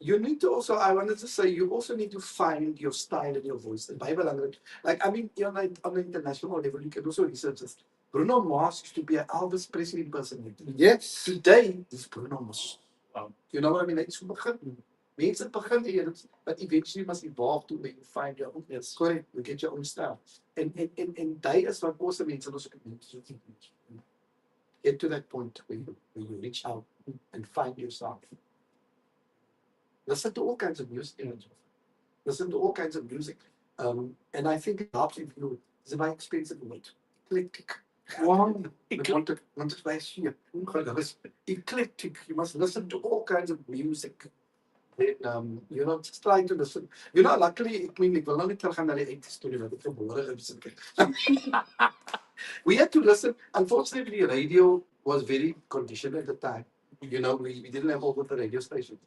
you need to also, I wanted to say, you also need to find your style and your voice. The Bible, like, I mean, you know, on the international level, you can also research this. Bruno Mars used to be an Elvis Presley impersonator. Yes. Today, is Bruno Mars. Wow. You know what I mean? It's begin. Mense begin hier, but eventually must evolve to where you find your own. Yes. Correct. You get your own style. And die is wat ons mense in ons community get to that point where you reach out and find yourself. Listen to all kinds of music. Listen to all kinds of music. And I think it helps if you, it's a very expensive word. Eclectic. Wow. Want het bij hier. Eclectic. You must listen to all kinds of music. And, you know, just trying to listen. You know, luckily, ek wil nou net teruggaan na die 80s storie wat ek gebore is. We had to listen. Unfortunately, radio was very conditioned at the time. You know, we didn't have all the radio stations.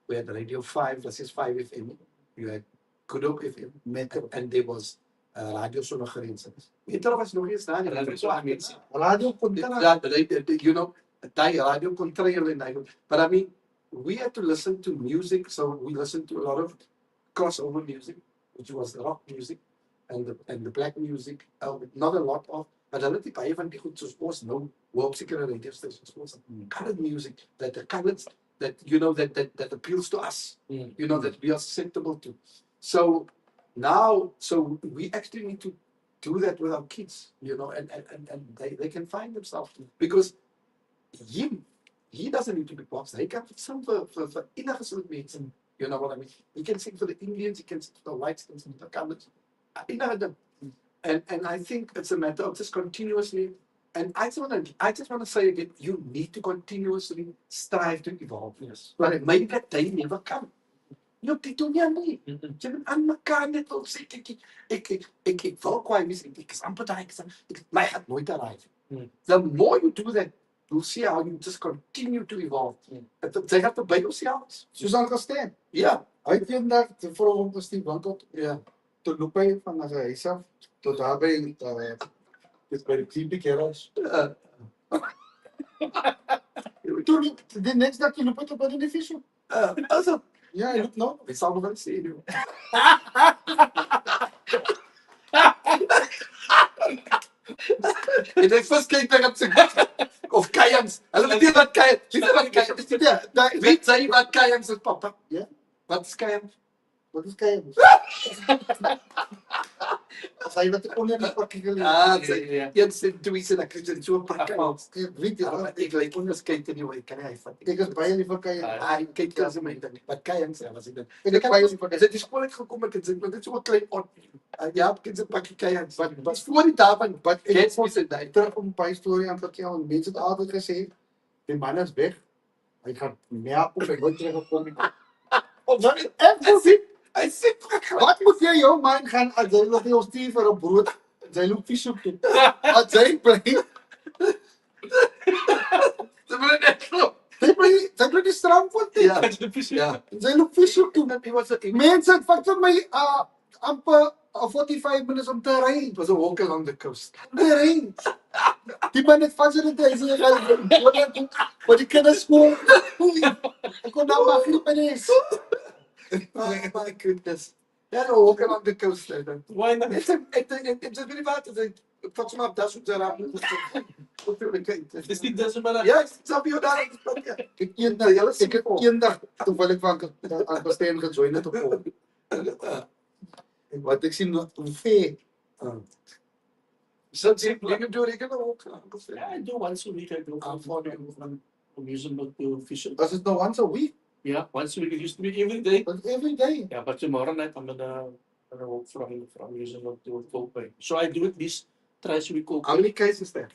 We had Radio 5, this is 5 FM. You had Kudop FM, Metro, and there was Radio Sonder Grense. Metro was nog eens daar. Radio Contra. You know, die radio contrail in Nederland. But I mean, we had to listen to music, so we listened to a lot of crossover music, which was the rock music and the black music. Not a lot of, but hulle het baie van die goed soos ons nou op sekere radio stations was colored music that the colors that you know that appeals to us. You know that we are susceptible to. So now, so we actually need to do that with our kids, you know, and they can find themselves because he doesn't need to be boxed. He can sing for enige soort mense. You know what I mean? He can sing for the Indians, he can sing for the whites, he can sing for the colors. And I think it's a matter of just continuously. And I just want to say again, you need to continuously strive to evolve. Yes. But maybe that day never come. You doen nie nie. Jy moet aan mekaar net wil sê ek wil kwaai wees ek is amper daai ek my het nooit arrive. The more you do that, you'll see how you just continue to evolve. They have to by yourselves. Soos Uncle Stan. Ja. Hy het eendag vir hom was die winkel Ja. toe loop hy van sy huis af tot daar by dis by die Creepy Carrots. Toe die next dag jy loop hy op die vis. Also, Ja, hy loop nou. we sal nog wel sê nu. En ek verskyk dan op sy of Kayans. Hulle weet wat Kayans. Weet jy wat Kayans is, papa? Ja. Wat is Kayans? Wat is kei? As hy wat onder die pakkie gelees. Een sê twee sê ek het so 'n pak Kayans. Ek weet jy, Ek lyk onderskeid in die way kan hy vat. ek is baie lief vir kei. Hy kyk as my dan. Wat Kayans sê was dit. Ek is baie lief vir As kei. dit skool uit gekom het, dit is so 'n klein ot. Ja, ek het 'n pakkie Kayans. Wat voor die daarvan, Wat ek ek sê dit daai. terug om by storie aan vertel en mense het altyd gesê die man is weg. Hy gaan meer op sy wil terugkom nie. Of wat Hy sê Wat moet jy jou man gaan as jy nog nie ons stuur vir 'n brood? Jy loop vis op toe. Wat jy bly? Ze willen net zo. Jy bly die strand van toe. Ja. Ja. Jy loop vis op toe. Het was een Mense het vat vir my amper 45 minutes om te ry. it was a walk along the coast. Te ry. Die man het van sy tyd sy gaan maar die kinders skool. Ek kon nou maar griep en is. Oh my goodness. Yeah, no, walk along the coast then. Why not? It's very bad. Ik vat me op dat soort zaken. Is dit doesn't matter. Ja, ik snap je daar. Eendag toe wil ek van Steen gejoin het op hom. Wat ek sien ongeveer. So do you do regular walk, Uncle Fred? Yeah, I do once a week. I go from amusement to fishing. Is it nou once a week? Yeah, once a week. It used to be every day. But every day. Yeah, but tomorrow night I'm gonna walk from amusement to Kobe. So I do at least thrice a week. How many Ks is that?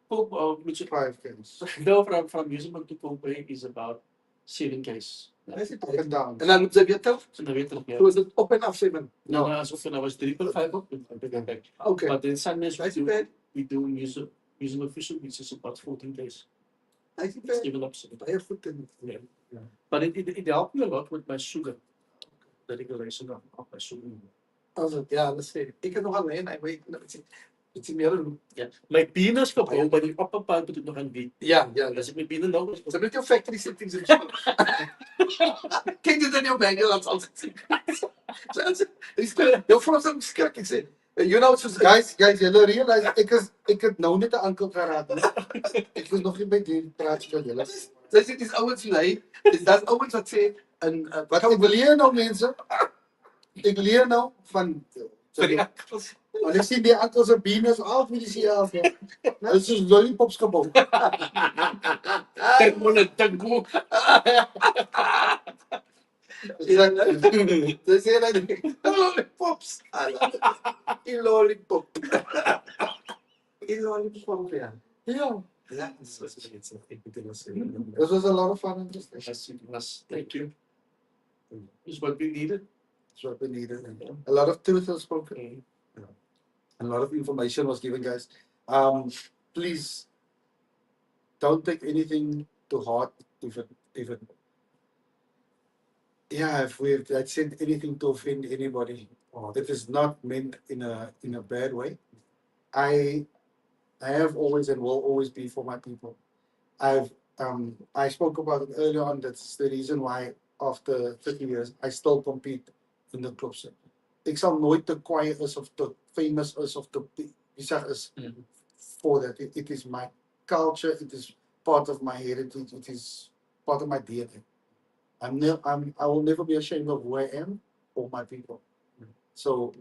Which 5 days. no, from amusement to Kobe is about 7 Ks. Is it Up and down. En dan moet jy weer terug. So dan weet ik, So is it op en af 7? no, as of when I was 3.5 up, I think I'm back. Okay. But then Sundays That's bad. we do amusement fishing, which is about 14 Ks. Is it It's bad? given up. So, Baie goed in. yeah. But it helped me a lot with my sugar. The regulation of my sugar. As dit ja, dis sê. Ek het nog alleen, hy weet nou ietsie meer doen. Yeah. My penis gebouw, maar die opgebouwd moet ik nog aan wie. Ja, ja, Als ik mijn binnen nou Ze met jou factory settings en so. Kyk dit in jou manual dan sal dit sien. Dis jou vrou se skrik ek sê. You know soos Guys, julle realize ek het nou net 'n ankel geraak. Ek was nog nie by die praat met julle. dis dit is ouens lei. Dis dat ouens wat sê in Wat ek leer nou mense? Ek leer nou van vir die akkels. want ek sien die ankels se benes al vir die see af. Dit is soos lollipops gebou. Kijk maar naar tango. Dis sê dat lollipops. Lollipop. Lollipop ja. Ja. Ja, dis wat ek sê. Ek moet dit sê. This was a lot of fun and interesting. Thank you. Is what we needed. That's what we needed. A lot of truth was spoken. A lot of information was given, guys. Please don't take anything to heart if we've said anything to offend anybody. It is not meant in a bad way. I have always and will always be for my people. I spoke about it earlier on. That's the reason why after 30 years I still compete in the clubs. Ek sal nooit te kwaai is of te famous is of te bizar is for that. It is my culture. It is part of my heritage. It is part of my DNA. I will never be ashamed of who I am or my people. So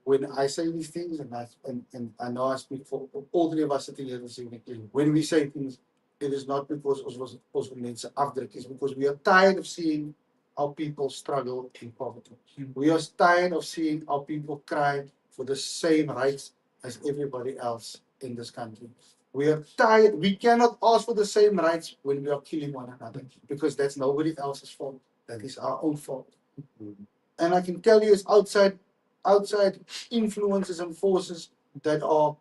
when I say these things, and I know I speak for all three of us sitting here this evening, when we say things, it is not because ons mense afdruk, it's because we are tired of seeing our people struggle in poverty. We are tired of seeing our people cry for the same rights as everybody else in this country. We are tired. We cannot ask for the same rights when we are killing one another because that's nobody else's fault. That is our own fault. And I can tell you, it's outside influences and forces that are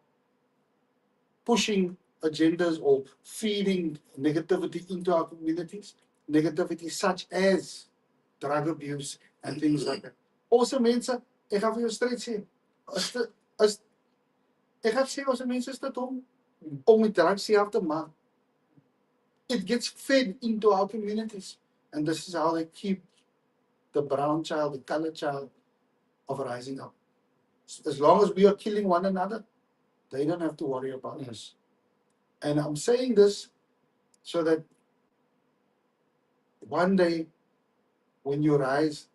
pushing agendas or feeding negativity into our communities. Negativity such as drug abuse and things like that. Also, mense, ek gaan vir jou straight sê, ek gaan sê ons mense is te dom om met drugs self te maak. It gets fed into our communities, and this is how they keep the brown child, the colored child of rising up. As long as we are killing one another, they don't have to worry about us. And I'm saying this so that one day, when you rise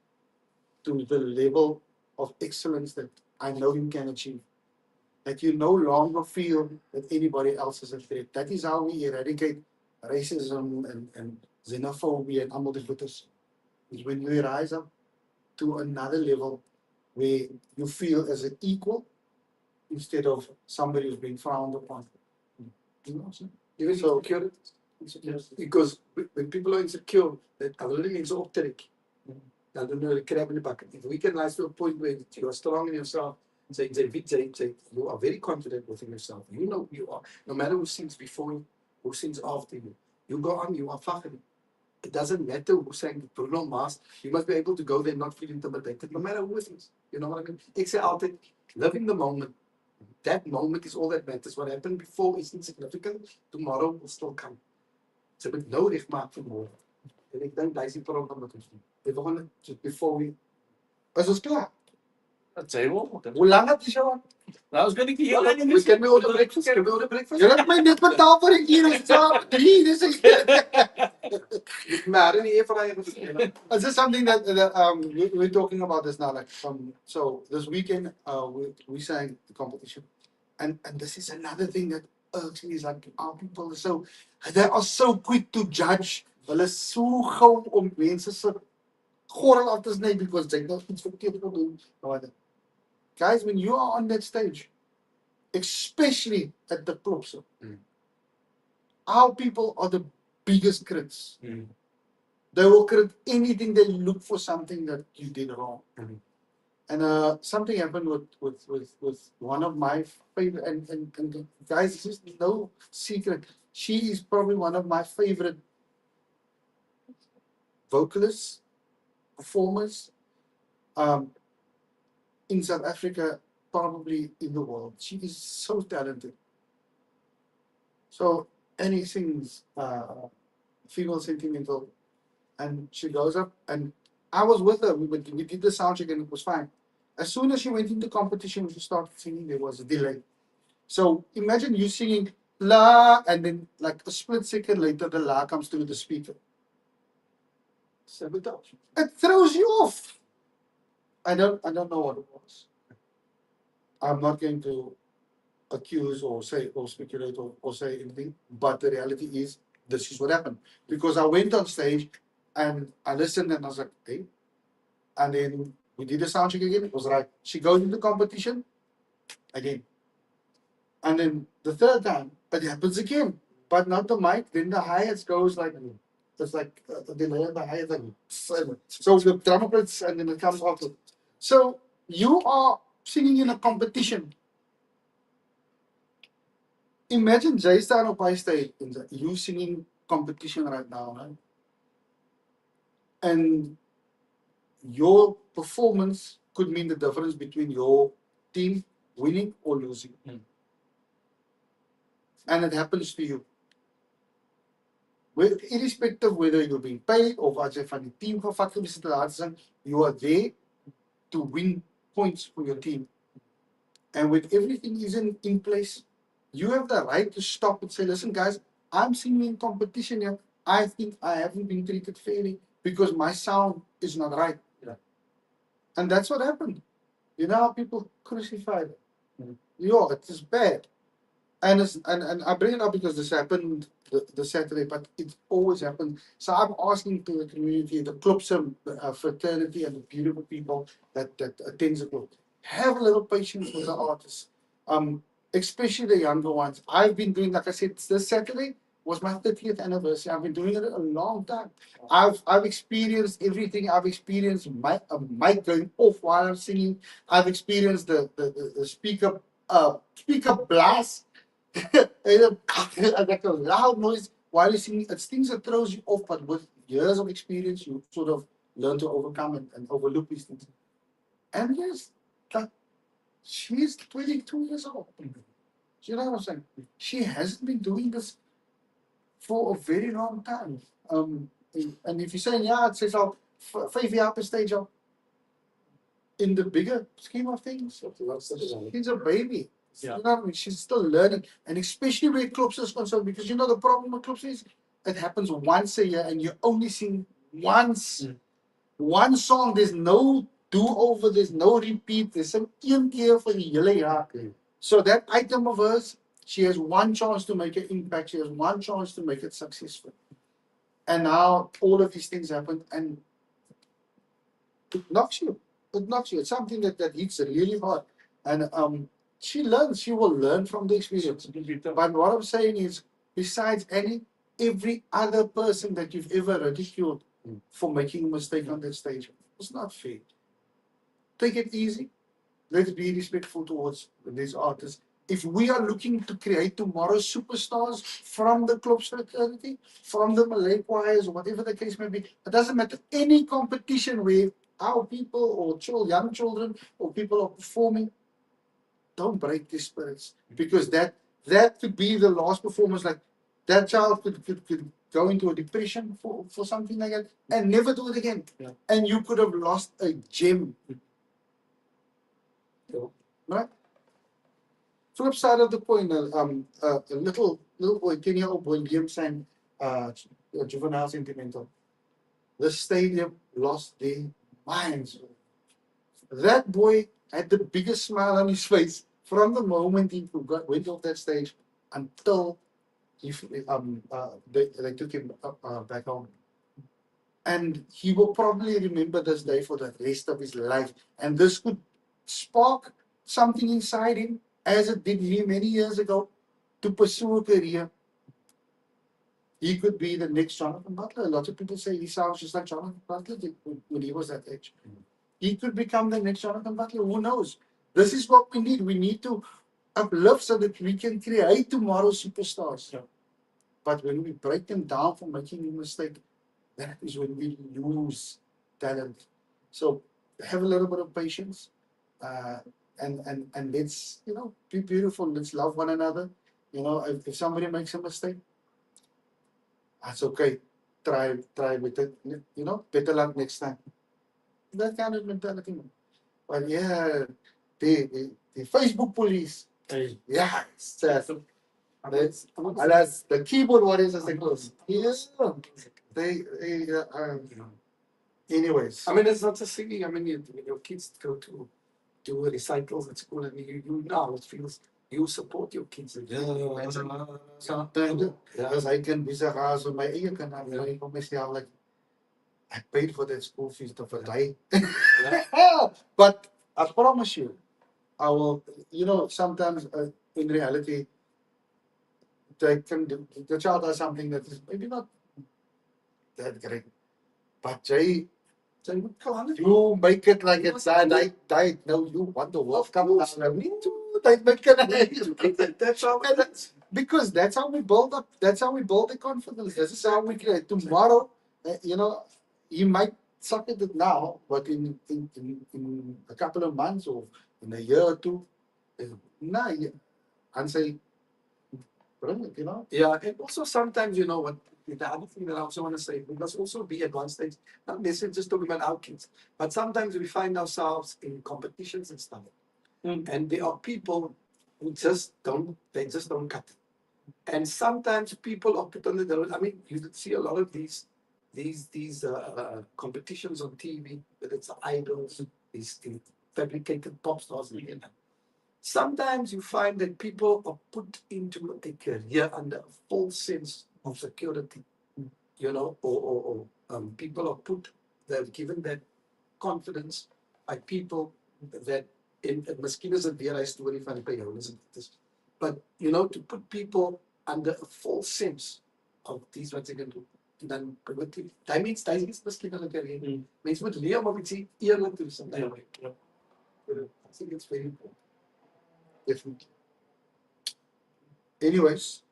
to the level of excellence that I know you can achieve, that you no longer feel that anybody else is a threat. That is how we eradicate racism and xenophobia and all the goodness. Is when you rise up to another level where you feel as an equal instead of somebody who's being frowned upon. You know what I'm saying? Even so, because when people are insecure, that hulle mense optrek. Dan doen hulle crab in die bak. If we can rise to a point where you are strong in yourself, say you are very confident within yourself. You know you are. No matter who sings before you, who sings after you, you go on, you are Fagrie. It doesn't matter who sang Bruno Mars. You must be able to go there and not feel intimidated, no matter who it is. You know what I mean? Ek sê altyd, live in the moment. That moment is all that matters. What happened before is insignificant. Tomorrow will still come. So moet nou regmaak vir môre. En ek dink dis die probleem wat ons doen. The one just before we Is ons klaar? Dat zei wel. Hoe lang het die show aan? Nou, ons kan ik hier We can we order breakfast? Can we order breakfast? Jy het my net betaal vir die keer is saam 3. Dis Maar nie een van hy gesê. Is this something that we're talking about this now? Like so this weekend we sang the competition, and this is another thing that irks me is like our people they are so quick to judge. Hulle is so gou om mense se gorrel af te sny because they know iets verkeerd gedoen. Guys, when you are on that stage, especially at the clubs, our people are the biggest critics. They will crit anything. They look for something that you did wrong. And something happened with one of my favorite, and guys, this is no secret. She is probably one of my favorite vocalists, performers in South Africa, probably in the world. She is so talented. So, and he sings Female Sentimental, and she goes up, and I was with her. We did the sound check and it was fine. As soon as she went into competition, she started singing, there was a delay. So imagine you singing la, and then like a split second later, the la comes through the speaker. Sabotage. It throws you off. I don't know what it was. I'm not going to accuse or say or speculate or say anything, but the reality is this is what happened. Because I went on stage and I listened and I was like, hey. And then we did the sound check again. It was right. She goes into competition again. And then the third time, it happens again. But not the mic. Then the hi-hats goes like, it's like the delay on the hi-hats. Like, so the drum hits and then it comes after. So you are singing in a competition. Imagine Jay staan op high stage and you singing competition right now, right? And your performance could mean the difference between your team winning or losing. And it happens to you. Irrespective of whether you're being paid or as jy van die team gevat gewees het, you are there to win points for your team. And when everything is in place, you have the right to stop and say, listen guys, I'm singing in competition here. I think I haven't been treated fairly because my sound is not right. And that's what happened. You know how people crucified it. Yeah, it is bad. And I bring it up because this happened the Saturday, but it always happens. So I'm asking to the community, the clubs, fraternity, and the beautiful people that attend the club, have a little patience with the artists, especially the younger ones. I've been doing, like I said, this Saturday was my 30th anniversary. I've been doing it a long time. I've experienced everything. I've experienced my mic going off while I'm singing. I've experienced the speaker blast. Like a loud noise while you're singing. It's things that throws you off, but with years of experience, you sort of learn to overcome and overlook these things. And yes, she's 22 years old. You know what I'm saying? She hasn't been doing this for a very long time. And if you're saying, yeah, it says 5 years per stage, in the bigger scheme of things, she's a baby. Yeah. You know what I mean? She's still learning. And especially where clubs is concerned, because you know the problem with clubs is it happens once a year and you only sing once. One song, there's no do-over, there's no repeat, there's some een keer for the hele jaar. So that item of hers, she has one chance to make an impact, she has one chance to make it successful. And now all of these things happen and it knocks you. It knocks you. It's something that hits really hard. And she learns, she will learn from the experience. But what I'm saying is, besides Annie, every other person that you've ever ridiculed for making a mistake on that stage, it's not fair. Take it easy. Let's be respectful towards these artists. If we are looking to create tomorrow's superstars from the clubs fraternity, from the Malay choirs, or whatever the case may be, it doesn't matter. Any competition where our people or young children or people are performing, don't break these spirits, because that could be the last performance. Like that child could go into a depression for something like that and never do it again. And you could have lost a gem. flip side of the coin, a little boy, 10-year-old boy, Liam sang Juvenile Sentimental. The stadium lost their minds. That boy had the biggest smile on his face from the moment he went off that stage until they took him back home. And he will probably remember this day for the rest of his life. And this could spark something inside him, as it did me many years ago, to pursue a career. He could be the next Jonathan Butler. A lot of people say he sounds just like Jonathan Butler did when he was that age. He could become the next Jonathan Butler. Who knows? This is what we need. We need to uplift so that we can create tomorrow's superstars. Yeah. But when we break them down for making a mistake, that is when we lose talent. So have a little bit of patience, and let's be beautiful. Let's love one another. If somebody makes a mistake, that's okay. Try with it. Better luck next time. That kind of mentality. But yeah, the Facebook police. Hey. Yeah, that's the keyboard warriors as they call. Yes, they anyways. I mean, it's not just singing. I mean, when your kids go to do recitals at school, and you know it feels you support your kids. Sometimes as I can be with my eie kinders, I kom myself like I paid for that school fees to verlei. But I promise you, I will. Sometimes in reality, the child does something that is maybe not that great, but you make it like it's died. No, you want the world come down. That's how because that's how we build up. That's how we build the confidence. This is how we create tomorrow. You might suck at it now, but in a couple of months or in a year or two, and say, brilliant, Yeah, and also sometimes, what the other thing that I also want to say, we must also be at one stage, not necessarily just talking about our kids, but sometimes we find ourselves in competitions and stuff. And there are people who just don't cut it. And sometimes people are put on the road. I mean, you see a lot of these competitions on TV, whether it's idols, these fabricated pop stars. Sometimes you find that people are put into a career under a false sense of security, or people are they're given that confidence by people that miskien is dit weer 'n storie van by jou, but to put people under a false sense of these wat ek kan doen. En dan that means jy is miskien hulle career. Mense moet leer om ietsie eerlik te wees. I think it's very important. Definitely. Anyways,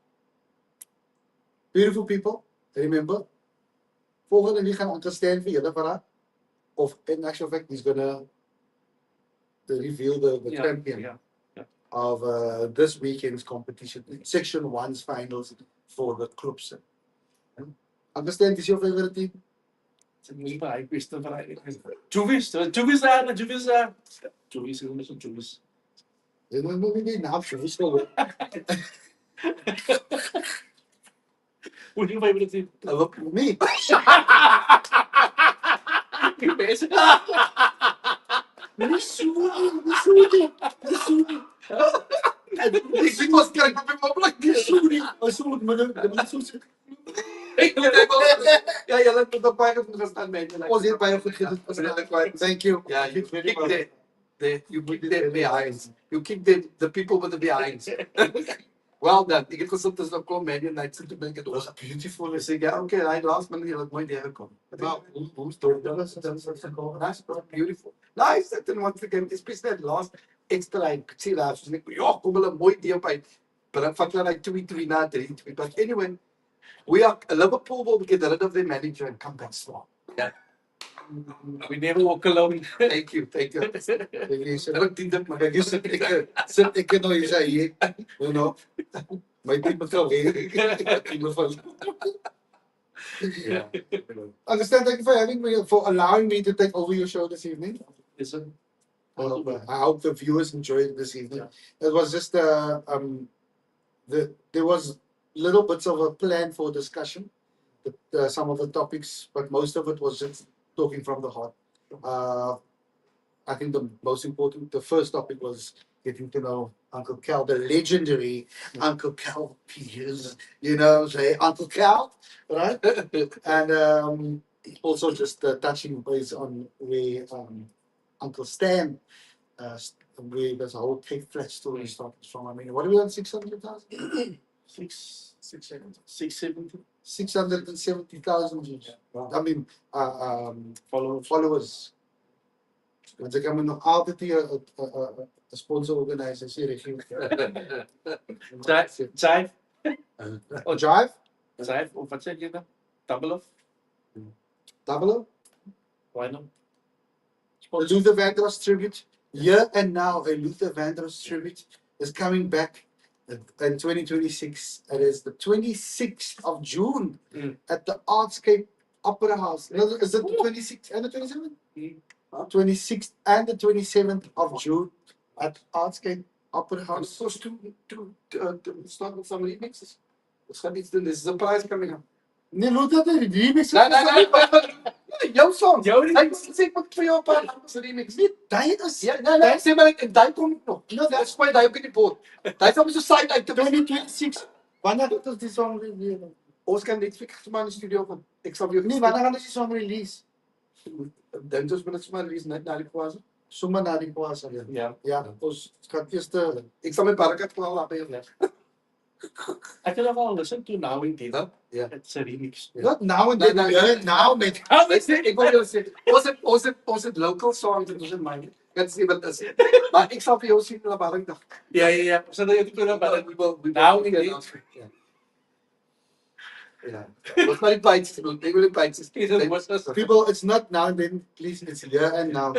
beautiful people, remember, volgende week gaan ondersteun vir julle vir of in actual fact he's gonna reveal the champion of this weekend's competition, Section 1's finals for the clubs. Understand is your favorite team? Juvis daar. Juvis is een Juvis. Jy moet nie naam Juvis nou. Who's your favorite team? Me. Missouri. Ek was kyk op my plek. Missouri. Ja, jy het tot baie goed gestaan met. Ons het baie goed gedoen. Thank you. Yeah, you kick you kick them behinds. You kick the people with the behinds. Well done. Ek het gesit as 'n klomp Man United te dink dit was beautiful. Ek sê ja, okay, hy last minute jy het mooi daar gekom. Hoe stor dit was that's beautiful. Nice that in once again especially that last extra like see that so ek ja, kom hulle mooi deur by. But ek vat like 2-3 na 3. But anyway, Liverpool will get rid of their manager and come back strong. Yeah. We never walk alone. Thank you. Ek dink dit maar ek sit ek nou hier sê my team moet wel weer. Yeah. Understand, thank you for allowing me to take over your show this evening. Listen, I hope the viewers enjoyed it this evening. It was just there was little bits of a plan for discussion, some of the topics, but most of it was just talking from the heart. I think the most important, the first topic was getting to know Uncle Cal, the legendary Uncle Cal Peters, say Uncle Cal, right? And also just touching base on where Uncle Stan, where there's a whole cake flat story started from. I mean, what are we on, 600,000? 670,000 views. I mean, followers. Want ek kan nog altyd hier 'n sponsor organisasie regering. Jive. Oh, Jive? Jive, of wat sê jy nou? Double Double? why not? The Luther Vandross tribute. Here and now, a Luther Vandross tribute is coming back in 2026. It is the 26th of June at the Artscape Opera House. No, is it the 26th and the 27th? 26th and the 27th of June at Artscape Opera House. Supposed to start with some remixes. It's gaan iets doen. There's a surprise coming up. Nee, Luther, die remix. Nee. Jouw song. Jou Ik moet voor jou een paar andere remix. Nee, die is. Ja, nee, sê maar die kom ik nog. No, that's why die ook in die boot. Die is op so side uit te 2026. Wanneer is die song release? Ons kan net fik maar in die studio van. Ek sal jou Nee, wanneer gaan die song release? Dan dus moet ek sommer release net na die kwaas. Sommer na die Kwasa. Ja. Ja, ons gaan eers Ek sal my barakat kwaal laat by jou. Ek het al listen to Now and Then. Ja. It's a remix. not now and then, now met. Ek wil jou sê, ons het local songs in ons in mind. Dit is nie wat is. Maar ek sal vir jou sien na barakdag. Ja. So dat jy toe na maar We will Now and Then. Ja. Wat maar die bytes doen. Ek wil die bytes. People, it's not now and then, please, it's here and now.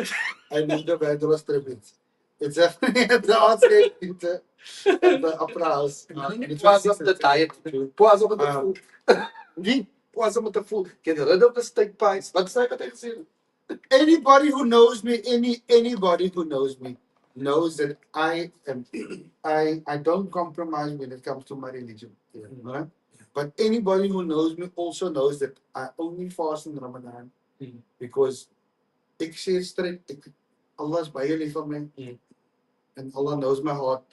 I need the Vandross tribute. It's happening at the Artscape in the Opera House. Pas op the diet. Pas op the food. Wie? Pas op the food. Get rid of the steak pies. Wat sê wat ek gesê? Anybody who knows me, anybody who knows me, knows that I don't compromise when it comes to my religion. Right? But anybody who knows me also knows that I only fast in Ramadan because ek sê straight, Allah is baie lief vir my. And Allah knows my heart.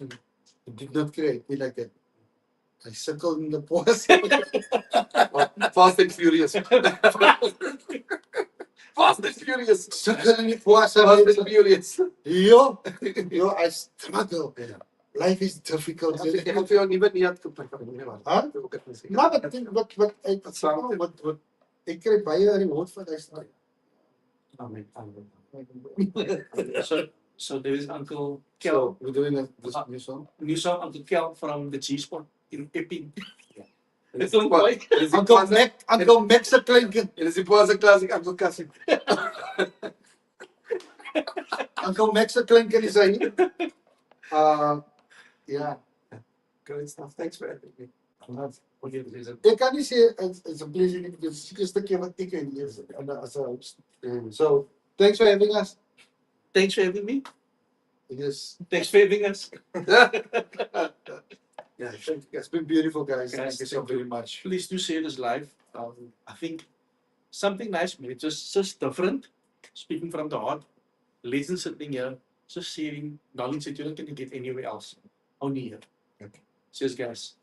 He did not create me like that. I sukkel in the pause. Fast and Furious. Fast and Furious. Sukkel in die pause. Fast and Furious. Yo, I struggle. Life is difficult. Ek gaan vir jou 'n nuwe niet koop. Huh? Maar wat ek kry baie reward van hy struggle. Amen. So there is Uncle So Cal, we're doing this new song. new song Uncle Cal from the G-Spot in Epping. Dit It's mooi. Uncle Max se kleinkind. En dis die Boase klassiek Uncle Cassie. Uncle Max se kleinkind is hy. Yeah. Great stuff. Thanks for having me. Ek kan nie sê it's a pleasure nie, because it's die eerste keer wat ek hier is as 'n host. So, thanks for having us. Thanks for having me. Yes. Thanks for having us. Yeah, thank you. It's been beautiful, guys. Guys, Thank you so thank you. very much. Please do share this live. I think something nice, man. It's just different. Speaking from the heart. Legends sitting here, just sharing knowledge that you're not going to get anywhere else. Only here. Okay. Cheers, guys.